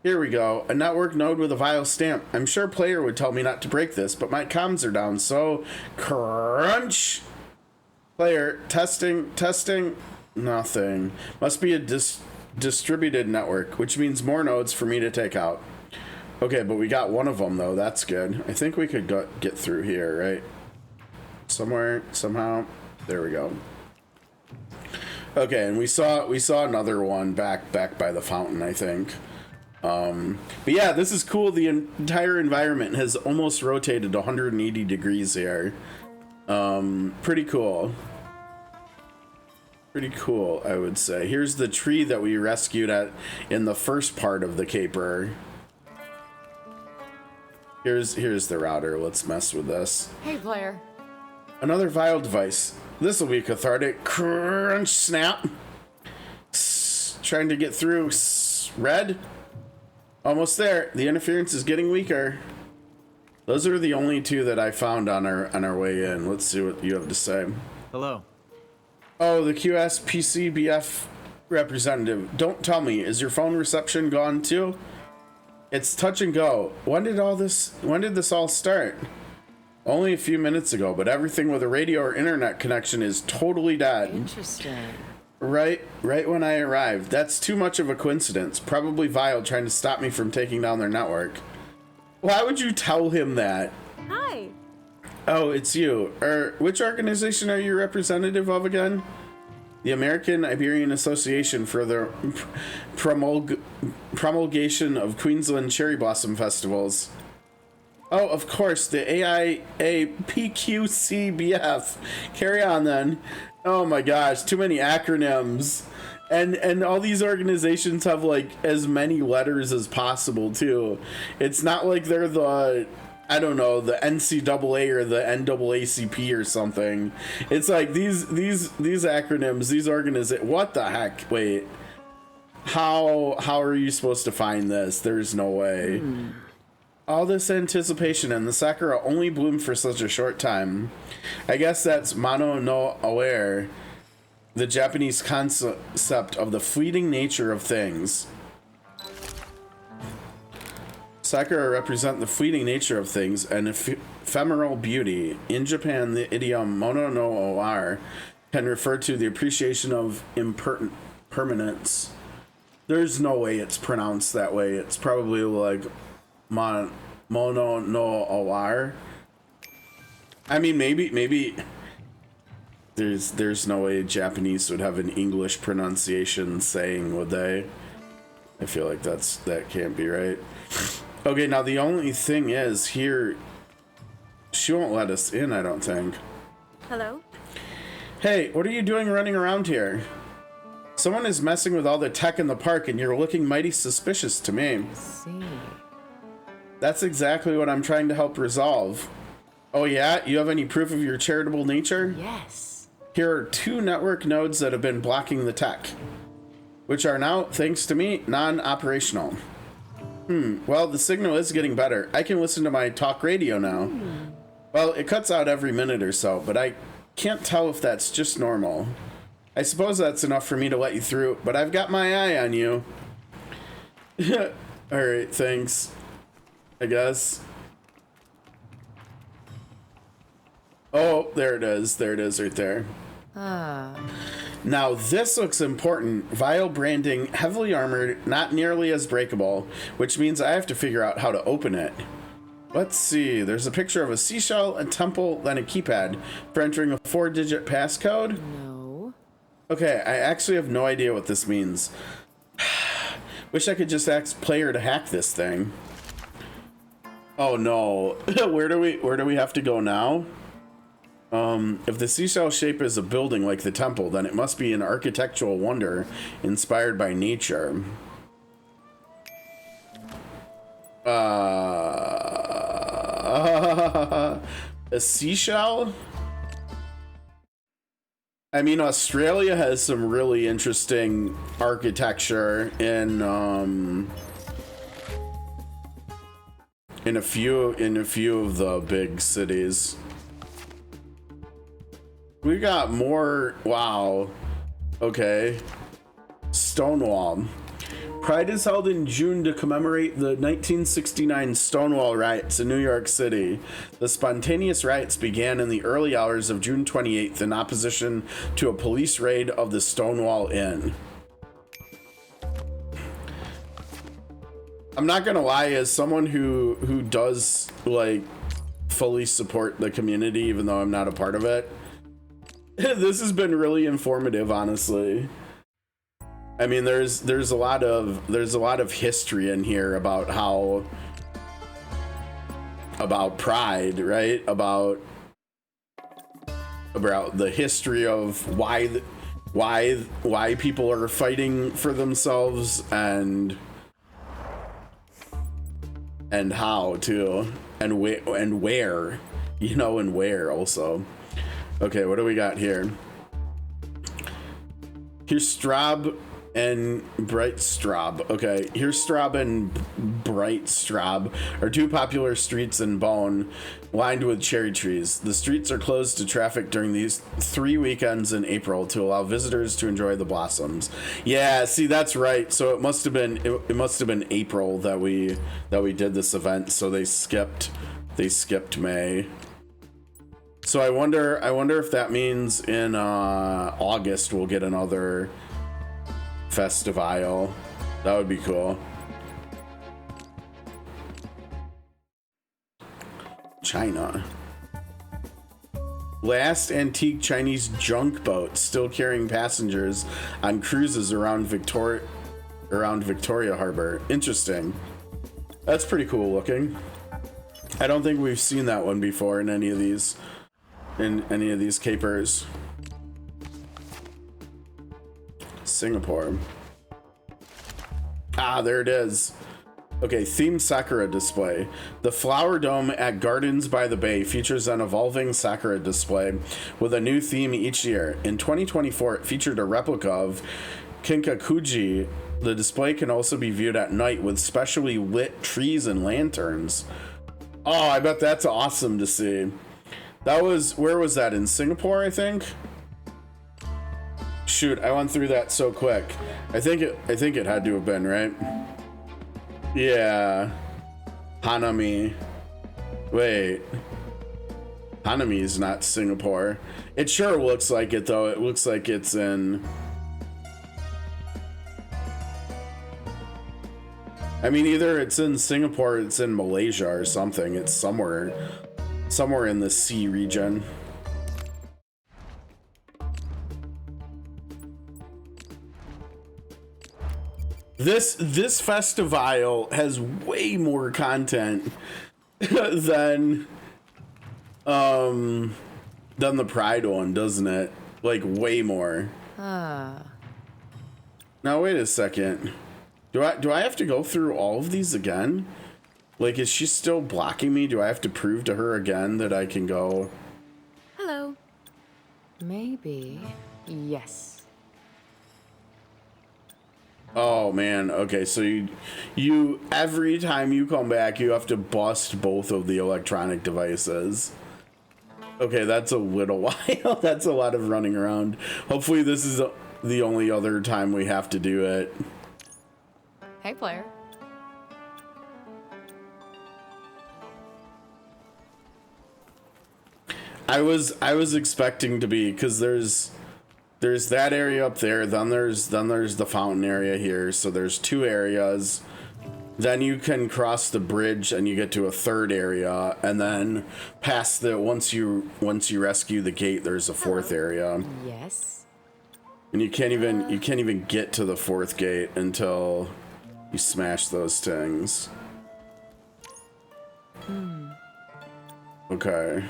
Here we go. A network node with a Vile stamp. I'm sure player would tell me not to break this, but my comms are down, so crunch. Player, testing, nothing. Must be a distributed network, which means more nodes for me to take out. Okay, but we got one of them, though. That's good. I think we could get through here, right? Somewhere, somehow. There we go. Okay, and we saw another one back by the fountain, I think. But yeah, this is cool. The entire environment has almost rotated 180 degrees here. Pretty cool. Pretty cool, I would say. Here's the tree that we rescued in the first part of the caper. Here's the router. Let's mess with this. Hey, player. Another Vile device. This will be cathartic. Crunch, snap. Trying to get through. Red. Almost there. The interference is getting weaker. Those are the only two that I found on our way in. Let's see what you have to say. Hello. Oh, the QSPCBF representative. Don't tell me. Is your phone reception gone too? It's touch and go. When did this all start? Only a few minutes ago, but everything with a radio or internet connection is totally dead. Interesting. Right when I arrived. That's too much of a coincidence. Probably Vile trying to stop me from taking down their network. Why would you tell him that? Hi. Oh, it's you. Which organization are you representative of again? The American Iberian Association for the Promulgation of Queensland Cherry Blossom Festivals. Oh, of course, the AIAPQCBF. Carry on then. Oh my gosh, too many acronyms. And all these organizations have like as many letters as possible too. It's not like they're the, I don't know, the NCAA or the NAACP or something. It's like these acronyms, these organizations. What the heck? Wait. How are you supposed to find this? There's no way. All this anticipation, and the sakura only bloomed for such a short time. I guess that's mano no aware, the Japanese concept of the fleeting nature of things. Sakura represent the fleeting nature of things and ephemeral beauty. In Japan, the idiom mono no aware can refer to the appreciation of impermanence. There's no way it's pronounced that way. It's probably like mono no aware. I mean, maybe there's no way Japanese would have an English pronunciation saying, would they? I feel like that can't be right. Okay, now the only thing is here, she won't let us in, I don't think. Hello? Hey, what are you doing running around here? Someone is messing with all the tech in the park and you're looking mighty suspicious to me. See. That's exactly what I'm trying to help resolve. Oh yeah? You have any proof of your charitable nature? Yes. Here are 2 network nodes that have been blocking the tech, which are now, thanks to me, non-operational. Well, the signal is getting better. I can listen to my talk radio now. Well, it cuts out every minute or so, but I can't tell if that's just normal. I suppose that's enough for me to let you through, but I've got my eye on you. Alright, thanks. I guess. Oh, there it is. There it is right there. Now this looks important. Vile branding, heavily armored, not nearly as breakable, which means I have to figure out how to open it. Let's see. There's a picture of a seashell, a temple, then a keypad for entering a 4-digit passcode. No. Okay, I actually have no idea what this means. Wish I could just ask player to hack this thing. Oh no. Where do we have to go now? If the seashell shape is a building like the temple, then it must be an architectural wonder inspired by nature. A seashell? I mean, Australia has some really interesting architecture in a few of the big cities. We got more. Wow. Okay. Stonewall. Pride is held in June to commemorate the 1969 Stonewall riots in New York City. The spontaneous riots began in the early hours of June 28th in opposition to a police raid of the Stonewall Inn. I'm not gonna lie, as someone who does like fully support the community, even though I'm not a part of it, this has been really informative, honestly. I mean, there's a lot of history in here about Pride, right? About the history of why people are fighting for themselves and how too, and where, you know, and where also. Okay, what do we got here? Here's Straub and Breitstraub. Okay, here's Straub and Breitstraub are two popular streets in Bonn, lined with cherry trees. The streets are closed to traffic during these 3 weekends in April to allow visitors to enjoy the blossoms. Yeah, see, that's right. So it must have been April that we did this event. So they skipped May. So I wonder if that means in August we'll get another FestiVILE. That would be cool. China. Last antique Chinese junk boat still carrying passengers on cruises around Victoria Harbor. Interesting. That's pretty cool looking. I don't think we've seen that one before in any of these capers. Singapore. Ah, there it is. Okay, themed Sakura display. The Flower Dome at Gardens by the Bay features an evolving Sakura display with a new theme each year. In 2024, it featured a replica of Kinkakuji. The display can also be viewed at night with specially lit trees and lanterns. Oh, I bet that's awesome to see. That was, where was that? In Singapore, I think? Shoot, I went through that so quick. I think it had to have been, right? Yeah. Hanami. Wait. Hanami is not Singapore. It sure looks like it, though. It looks like it's in... I mean, either it's in Singapore or it's in Malaysia or something. It's somewhere in the sea region. This FestiVILE has way more content than the Pride one, doesn't it? Like, way more. Now wait a second. Do I have to go through all of these again? Like, is she still blocking me? Do I have to prove to her again that I can go? Hello. Maybe. Yes. Oh man, okay, so you every time you come back you have to bust both of the electronic devices. Okay, that's a little while. That's a lot of running around. Hopefully this is the only other time we have to do it. Hey, player. I was expecting to be, because there's that area up there, then there's the fountain area here, so there's 2 areas. Then you can cross the bridge and you get to a 3rd area, and then past the once you rescue the gate, there's a 4th area. Yes. And you can't even get to the 4th gate until you smash those things. Okay.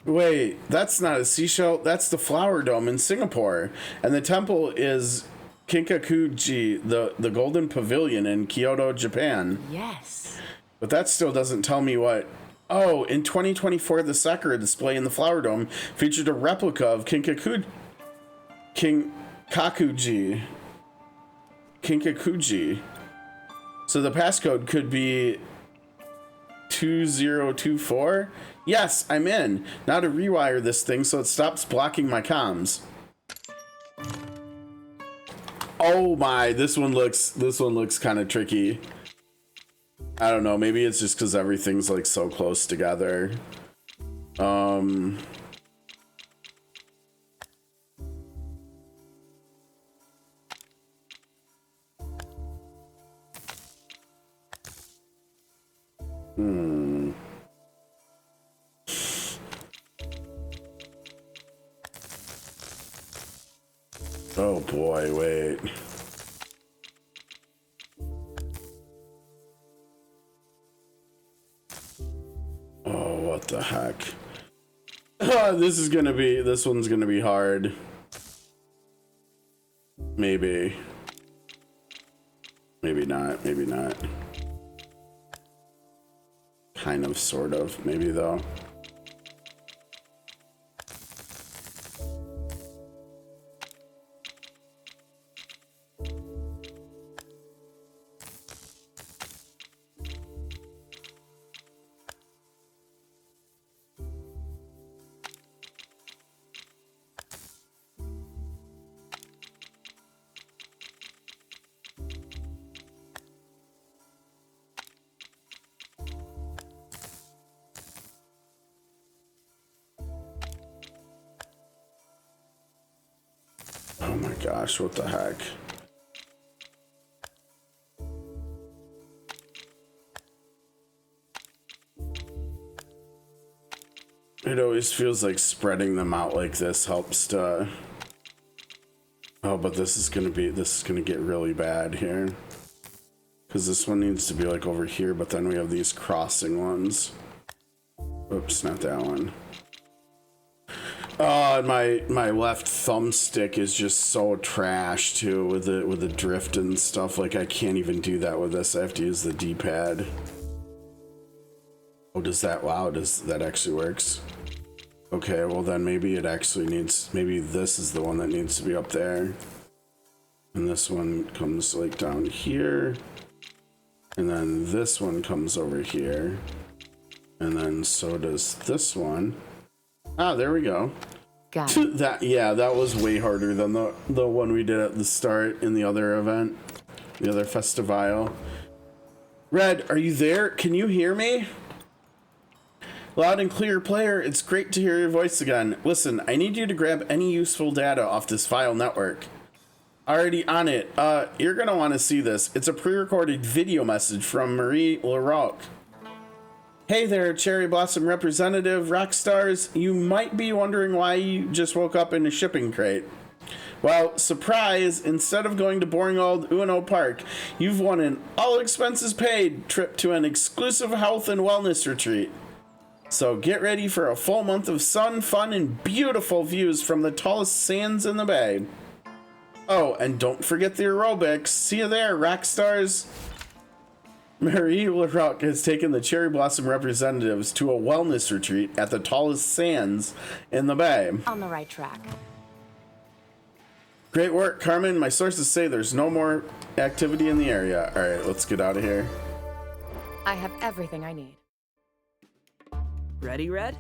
Wait, that's not a seashell. That's the flower dome in Singapore. And the temple is Kinkakuji, the golden pavilion in Kyoto, Japan. Yes. But that still doesn't tell me what... Oh, in 2024, the Sakura display in the flower dome featured a replica of Kinkakuji. So the passcode could be 2024? Yes, I'm in. Now to rewire this thing so it stops blocking my comms. Oh my, this one looks kind of tricky. I don't know, maybe it's just because everything's like so close together. Oh boy, wait. Oh, what the heck? This one's gonna be hard. Maybe. Maybe not, maybe not. Kind of, sort of, maybe though. Oh my gosh, what the heck? It always feels like spreading them out like this helps to... Oh, but this is gonna get really bad here. Because this one needs to be like over here, but then we have these crossing ones. Oops, not that one. Oh, and my left thumbstick is just so trash too with the drift and stuff. Like I can't even do that with this. I have to use the D-pad. Oh, does that actually works? Okay, well then maybe it actually needs, maybe this is the one that needs to be up there. And this one comes like down here. And then this one comes over here. And then so does this one. Ah, there we go. Got it. That was way harder than the one we did at the start in the other event, the other FestiVILE. Red, are you there? Can you hear me? Loud and clear, player. It's great to hear your voice again. Listen, I need you to grab any useful data off this file network. Already on it. You're gonna want to see this. It's a pre-recorded video message from Marie LaRocque. Hey there, Cherry Blossom representative, rock stars. You might be wondering why you just woke up in a shipping crate. Well, surprise, instead of going to boring old Uno Park, you've won an all-expenses-paid trip to an exclusive health and wellness retreat. So get ready for a full month of sun, fun, and beautiful views from the tallest sands in the bay. Oh, and don't forget the aerobics. See you there, rock stars. Marie LaRocque has taken the Cherry Blossom representatives to a wellness retreat at the tallest sands in the bay. On the right track. Great work, Carmen. My sources say there's no more activity in the area. All right, let's get out of here. I have everything I need. Ready, Red?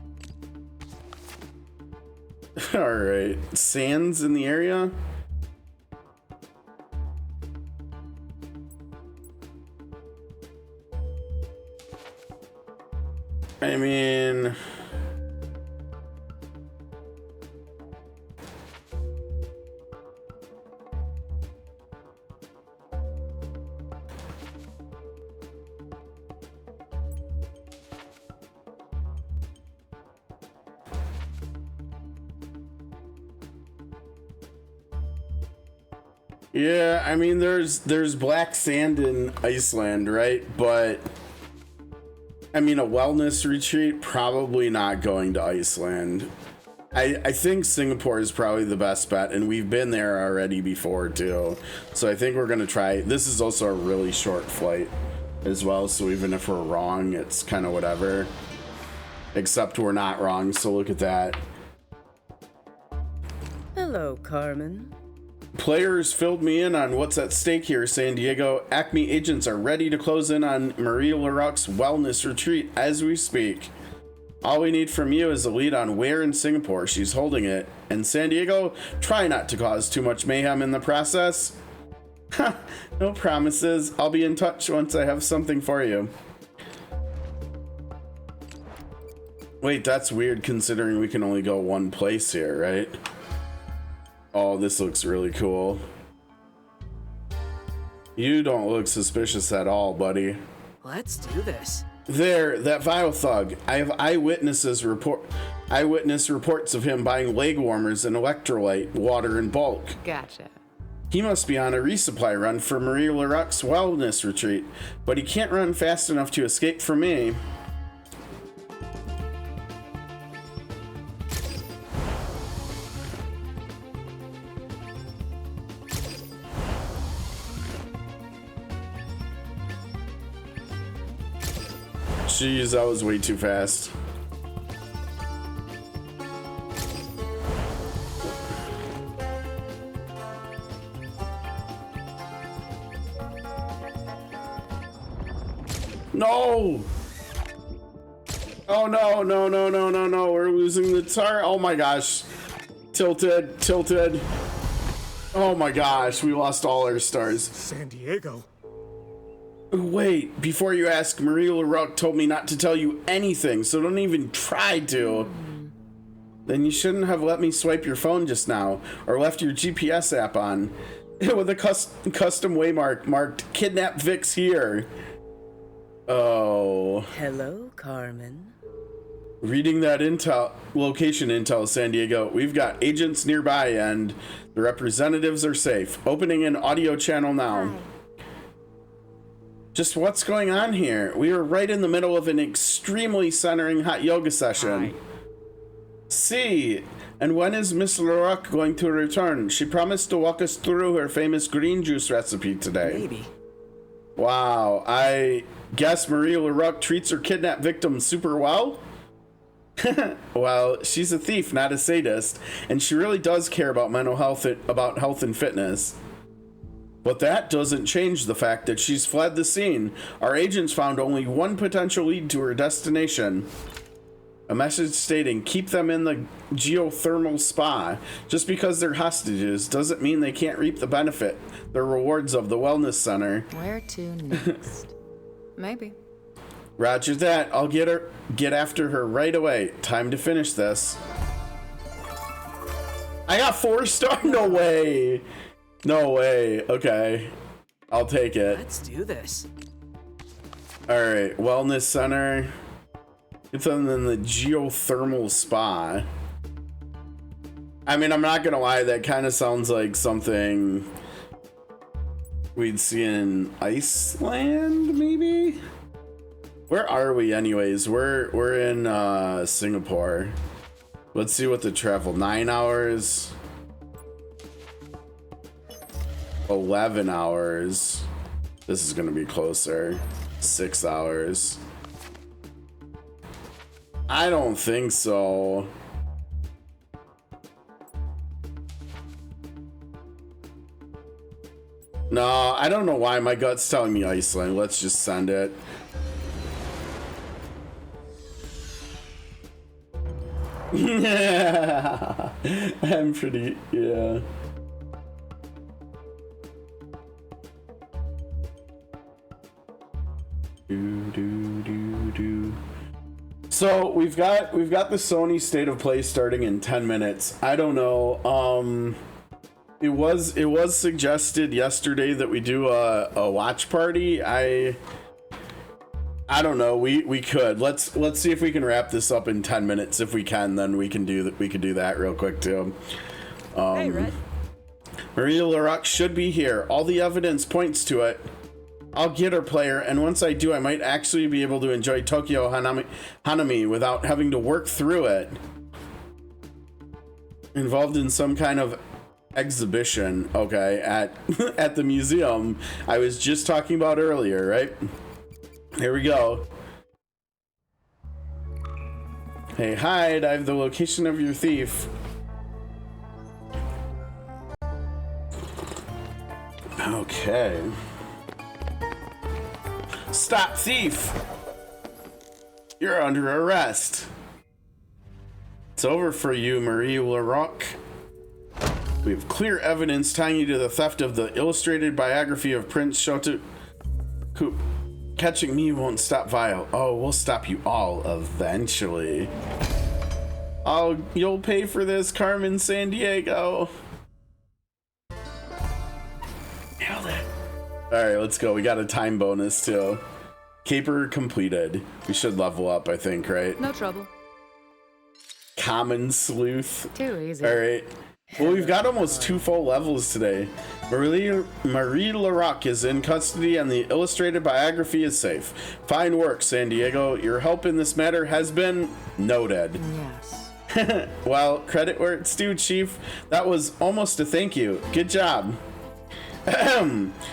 All right, sands in the area. I mean, Yeah, I mean, there's black sand in Iceland, right? But I mean, a wellness retreat, probably not going to Iceland. I think Singapore is probably the best bet, and we've been there already before too. So I think we're gonna try. This is also a really short flight as well, so even if we're wrong, it's kind of whatever. Except we're not wrong, so look at that. Hello, Carmen. Players filled me in on what's at stake here, San Diego. Acme agents are ready to close in on Marie LaRoque's wellness retreat as we speak. All we need from you is a lead on where in Singapore she's holding it. And San Diego, try not to cause too much mayhem in the process. Ha, no promises. I'll be in touch once I have something for you. Wait, that's weird considering we can only go one place here, right? Oh, this looks really cool. You don't look suspicious at all, buddy. Let's do this. There, that vile thug. I have eyewitness reports of him buying leg warmers and electrolyte water in bulk. Gotcha. He must be on a resupply run for Marie LaRoque's wellness retreat, but he can't run fast enough to escape from me. Jeez, that was way too fast. No! Oh no, no, no, no, no, no. We're losing the tar. Oh my gosh. Tilted, tilted. Oh my gosh, we lost all our stars. San Diego. Wait, before you ask, Marie LaRoque told me not to tell you anything, so don't even try to. Then you shouldn't have let me swipe your phone just now, or left your GPS app on. With a custom waymark marked Kidnap Vix here. Oh. Hello, Carmen. Reading that location intel, San Diego, we've got agents nearby and the representatives are safe. Opening an audio channel now. Hi. Just what's going on here? We are right in the middle of an extremely centering hot yoga session. Hi. See, and when is Miss LaRoque going to return? She promised to walk us through her famous green juice recipe today. Maybe. Wow, I guess Marie LaRoque treats her kidnapped victims super well? Well, she's a thief, not a sadist, and she really does care about mental health, about health and fitness. But that doesn't change the fact that she's fled the scene. Our agents found only one potential lead to her destination. A message stating, keep them in the geothermal spa. Just because they're hostages doesn't mean they can't reap the benefit, the rewards of the wellness center. Where to next? Maybe. Roger that. I'll get after her right away. Time to finish this. I got 4 stars. No way. No way. Okay. I'll take it. Let's do this. All right. Wellness center. It's in the geothermal spa. I mean, I'm not gonna lie. That kind of sounds like something we'd see in Iceland, maybe? Where are we anyways? We're in Singapore. Let's see what the travel. 9 hours. 11 hours. This is gonna be closer. 6 hours. I don't think so. No, I don't know why my gut's telling me Iceland. Let's just send it. Yeah, I'm pretty, yeah. So we've got the Sony State of Play starting in 10 minutes. I don't know. It was suggested yesterday that we do a watch party. I don't know. We could. Let's see if we can wrap this up in 10 minutes. If we can, then we could do that real quick too. Hey, Red. Maria LaRock should be here. All the evidence points to it. I'll get her, player, and once I do, I might actually be able to enjoy Tokyo Hanami without having to work through it. Involved in some kind of exhibition, okay, at the museum I was just talking about earlier, right? Here we go. Hey, hide, I have the location of your thief. Okay. Stop, thief! You're under arrest. It's over for you, Marie LaRock. We have clear evidence tying you to the theft of the illustrated biography of Prince Shotoku. Catching me won't stop Vile. Oh, we'll stop you all eventually. Oh, you'll pay for this, Carmen Sandiego. Nailed it. Alright, let's go. We got a time bonus too. Caper completed. We should level up, I think, right? No trouble. Common sleuth. Too easy. Alright. Well, we've got almost 2 full levels today. Marie LaRock is in custody and the illustrated biography is safe. Fine work, Sandiego. Your help in this matter has been noted. Yes. Well, credit where it's due, Chief. That was almost a thank you. Good job.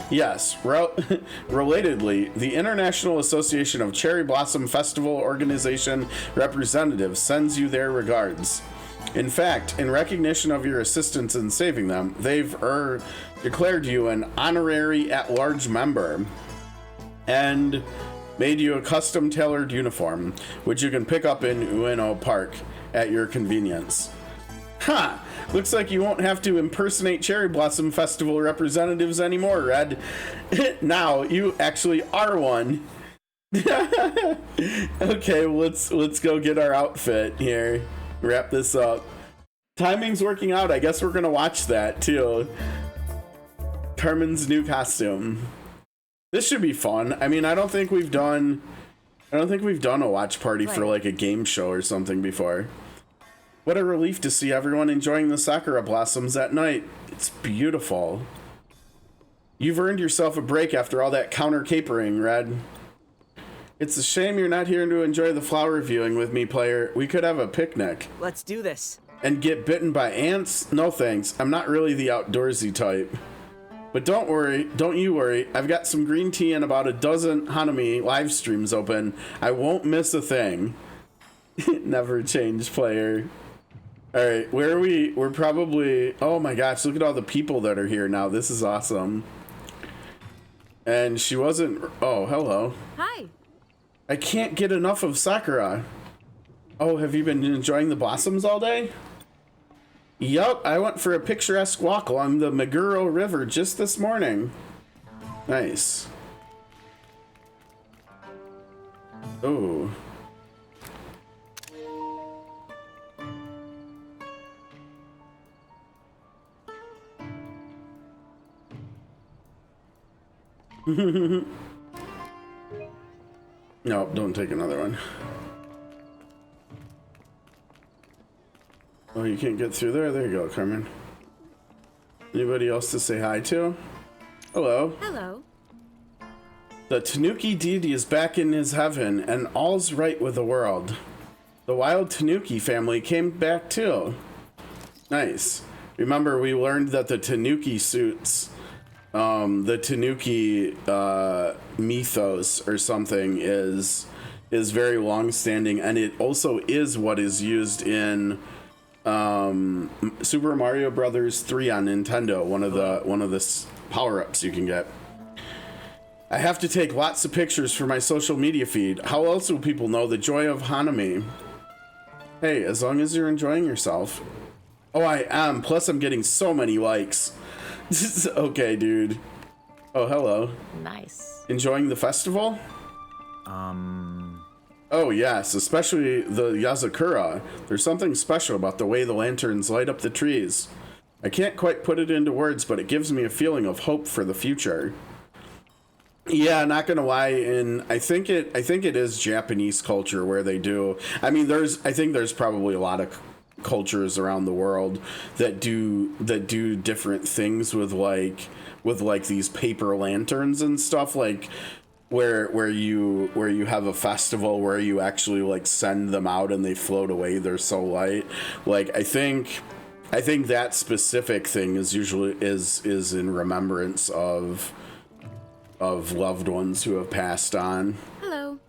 Yes, relatedly, the International Association of Cherry Blossom Festival Organization representatives sends you their regards. In fact, in recognition of your assistance in saving them, they've declared you an honorary at-large member and made you a custom-tailored uniform, which you can pick up in Ueno Park at your convenience. Ha! Looks like you won't have to impersonate Cherry Blossom Festival representatives anymore, Red. Now you actually are one. Okay, let's go get our outfit here. Wrap this up. Timing's working out. I guess we're gonna watch that too. Carmen's new costume. This should be fun. I mean, I don't think we've done a watch party for like a game show or something before. What a relief to see everyone enjoying the sakura blossoms at night. It's beautiful. You've earned yourself a break after all that counter capering, Red. It's a shame you're not here to enjoy the flower viewing with me, player. We could have a picnic. Let's do this. And get bitten by ants? No thanks. I'm not really the outdoorsy type. But don't you worry. I've got some green tea and about a dozen Hanami live streams open. I won't miss a thing. Never change, player. All right, where are we? We're probably, oh my gosh, look at all the people that are here now. This is awesome. And she wasn't, oh, hello. Hi. I can't get enough of Sakura. Oh, have you been enjoying the blossoms all day? Yup, I went for a picturesque walk along the Meguro River just this morning. Nice. Oh. No, don't take another one. Oh, you can't get through there? There you go, Carmen. Anybody else to say hi to? Hello. Hello. The Tanuki deity is back in his heaven, and all's right with the world. The wild Tanuki family came back too. Nice. Remember, we learned that the Tanuki suits, the Tanuki mythos or something is very long-standing, and it also is what is used in Super Mario Brothers 3 on Nintendo. One of the power-ups you can get. I have to take lots of pictures for my social media feed. How else will people know the joy of Hanami? Hey, as long as you're enjoying yourself. Oh, I am. Plus, I'm getting so many likes. Okay, dude. Oh, hello. Nice. Enjoying the festival? Oh, yes, especially the Yazakura. There's something special about the way the lanterns light up the trees. I can't quite put it into words, but it gives me a feeling of hope for the future. Yeah, not gonna lie, and I think it is Japanese culture where they do. I mean, I think there's probably a lot of cultures around the world that do different things with like these paper lanterns and stuff, like where you have a festival where you actually like send them out and they float away. They're so light. Like I think that specific thing is usually is in remembrance of loved ones who have passed on. Hello.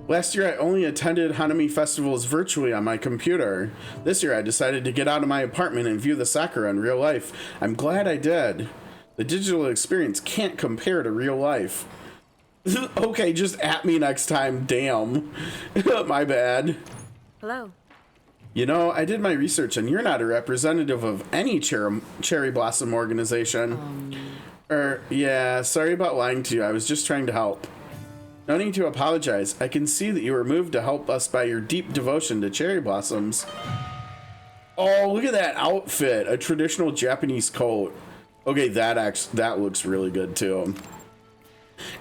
Last year, I only attended Hanami festivals virtually on my computer. This year, I decided to get out of my apartment and view the Sakura in real life. I'm glad I did. The digital experience can't compare to real life. Okay, just at me next time, damn. My bad. Hello. You know, I did my research, and you're not a representative of any cherry blossom organization. Yeah, sorry about lying to you. I was just trying to help. No need to apologize. I can see that you were moved to help us by your deep devotion to cherry blossoms. Oh, look at that outfit. A traditional Japanese coat. Okay, that looks really good too.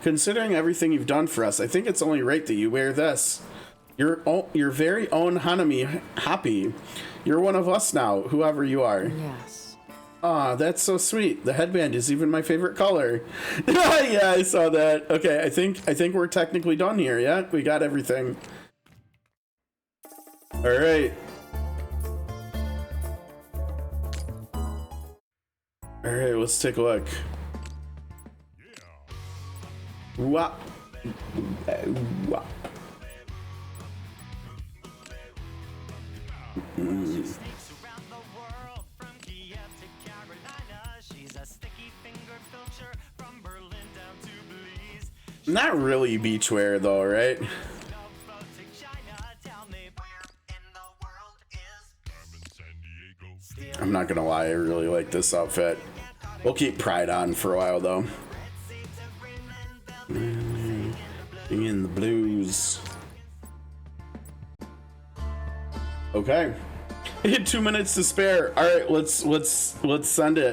Considering everything you've done for us, I think it's only right that you wear this. Your very own Hanami Happy. You're one of us now, whoever you are. Yes. Aw, that's so sweet. The headband is even my favorite color. Yeah, I saw that. Okay, I think we're technically done here. Yeah, we got everything. All right. All right, let's take a look. Wah. Wah. Not really beachwear though, right? I'm not gonna lie, I really like this outfit. We'll keep Pride on for a while though. In the blues. Okay. 2 minutes to spare. All right, let's send it.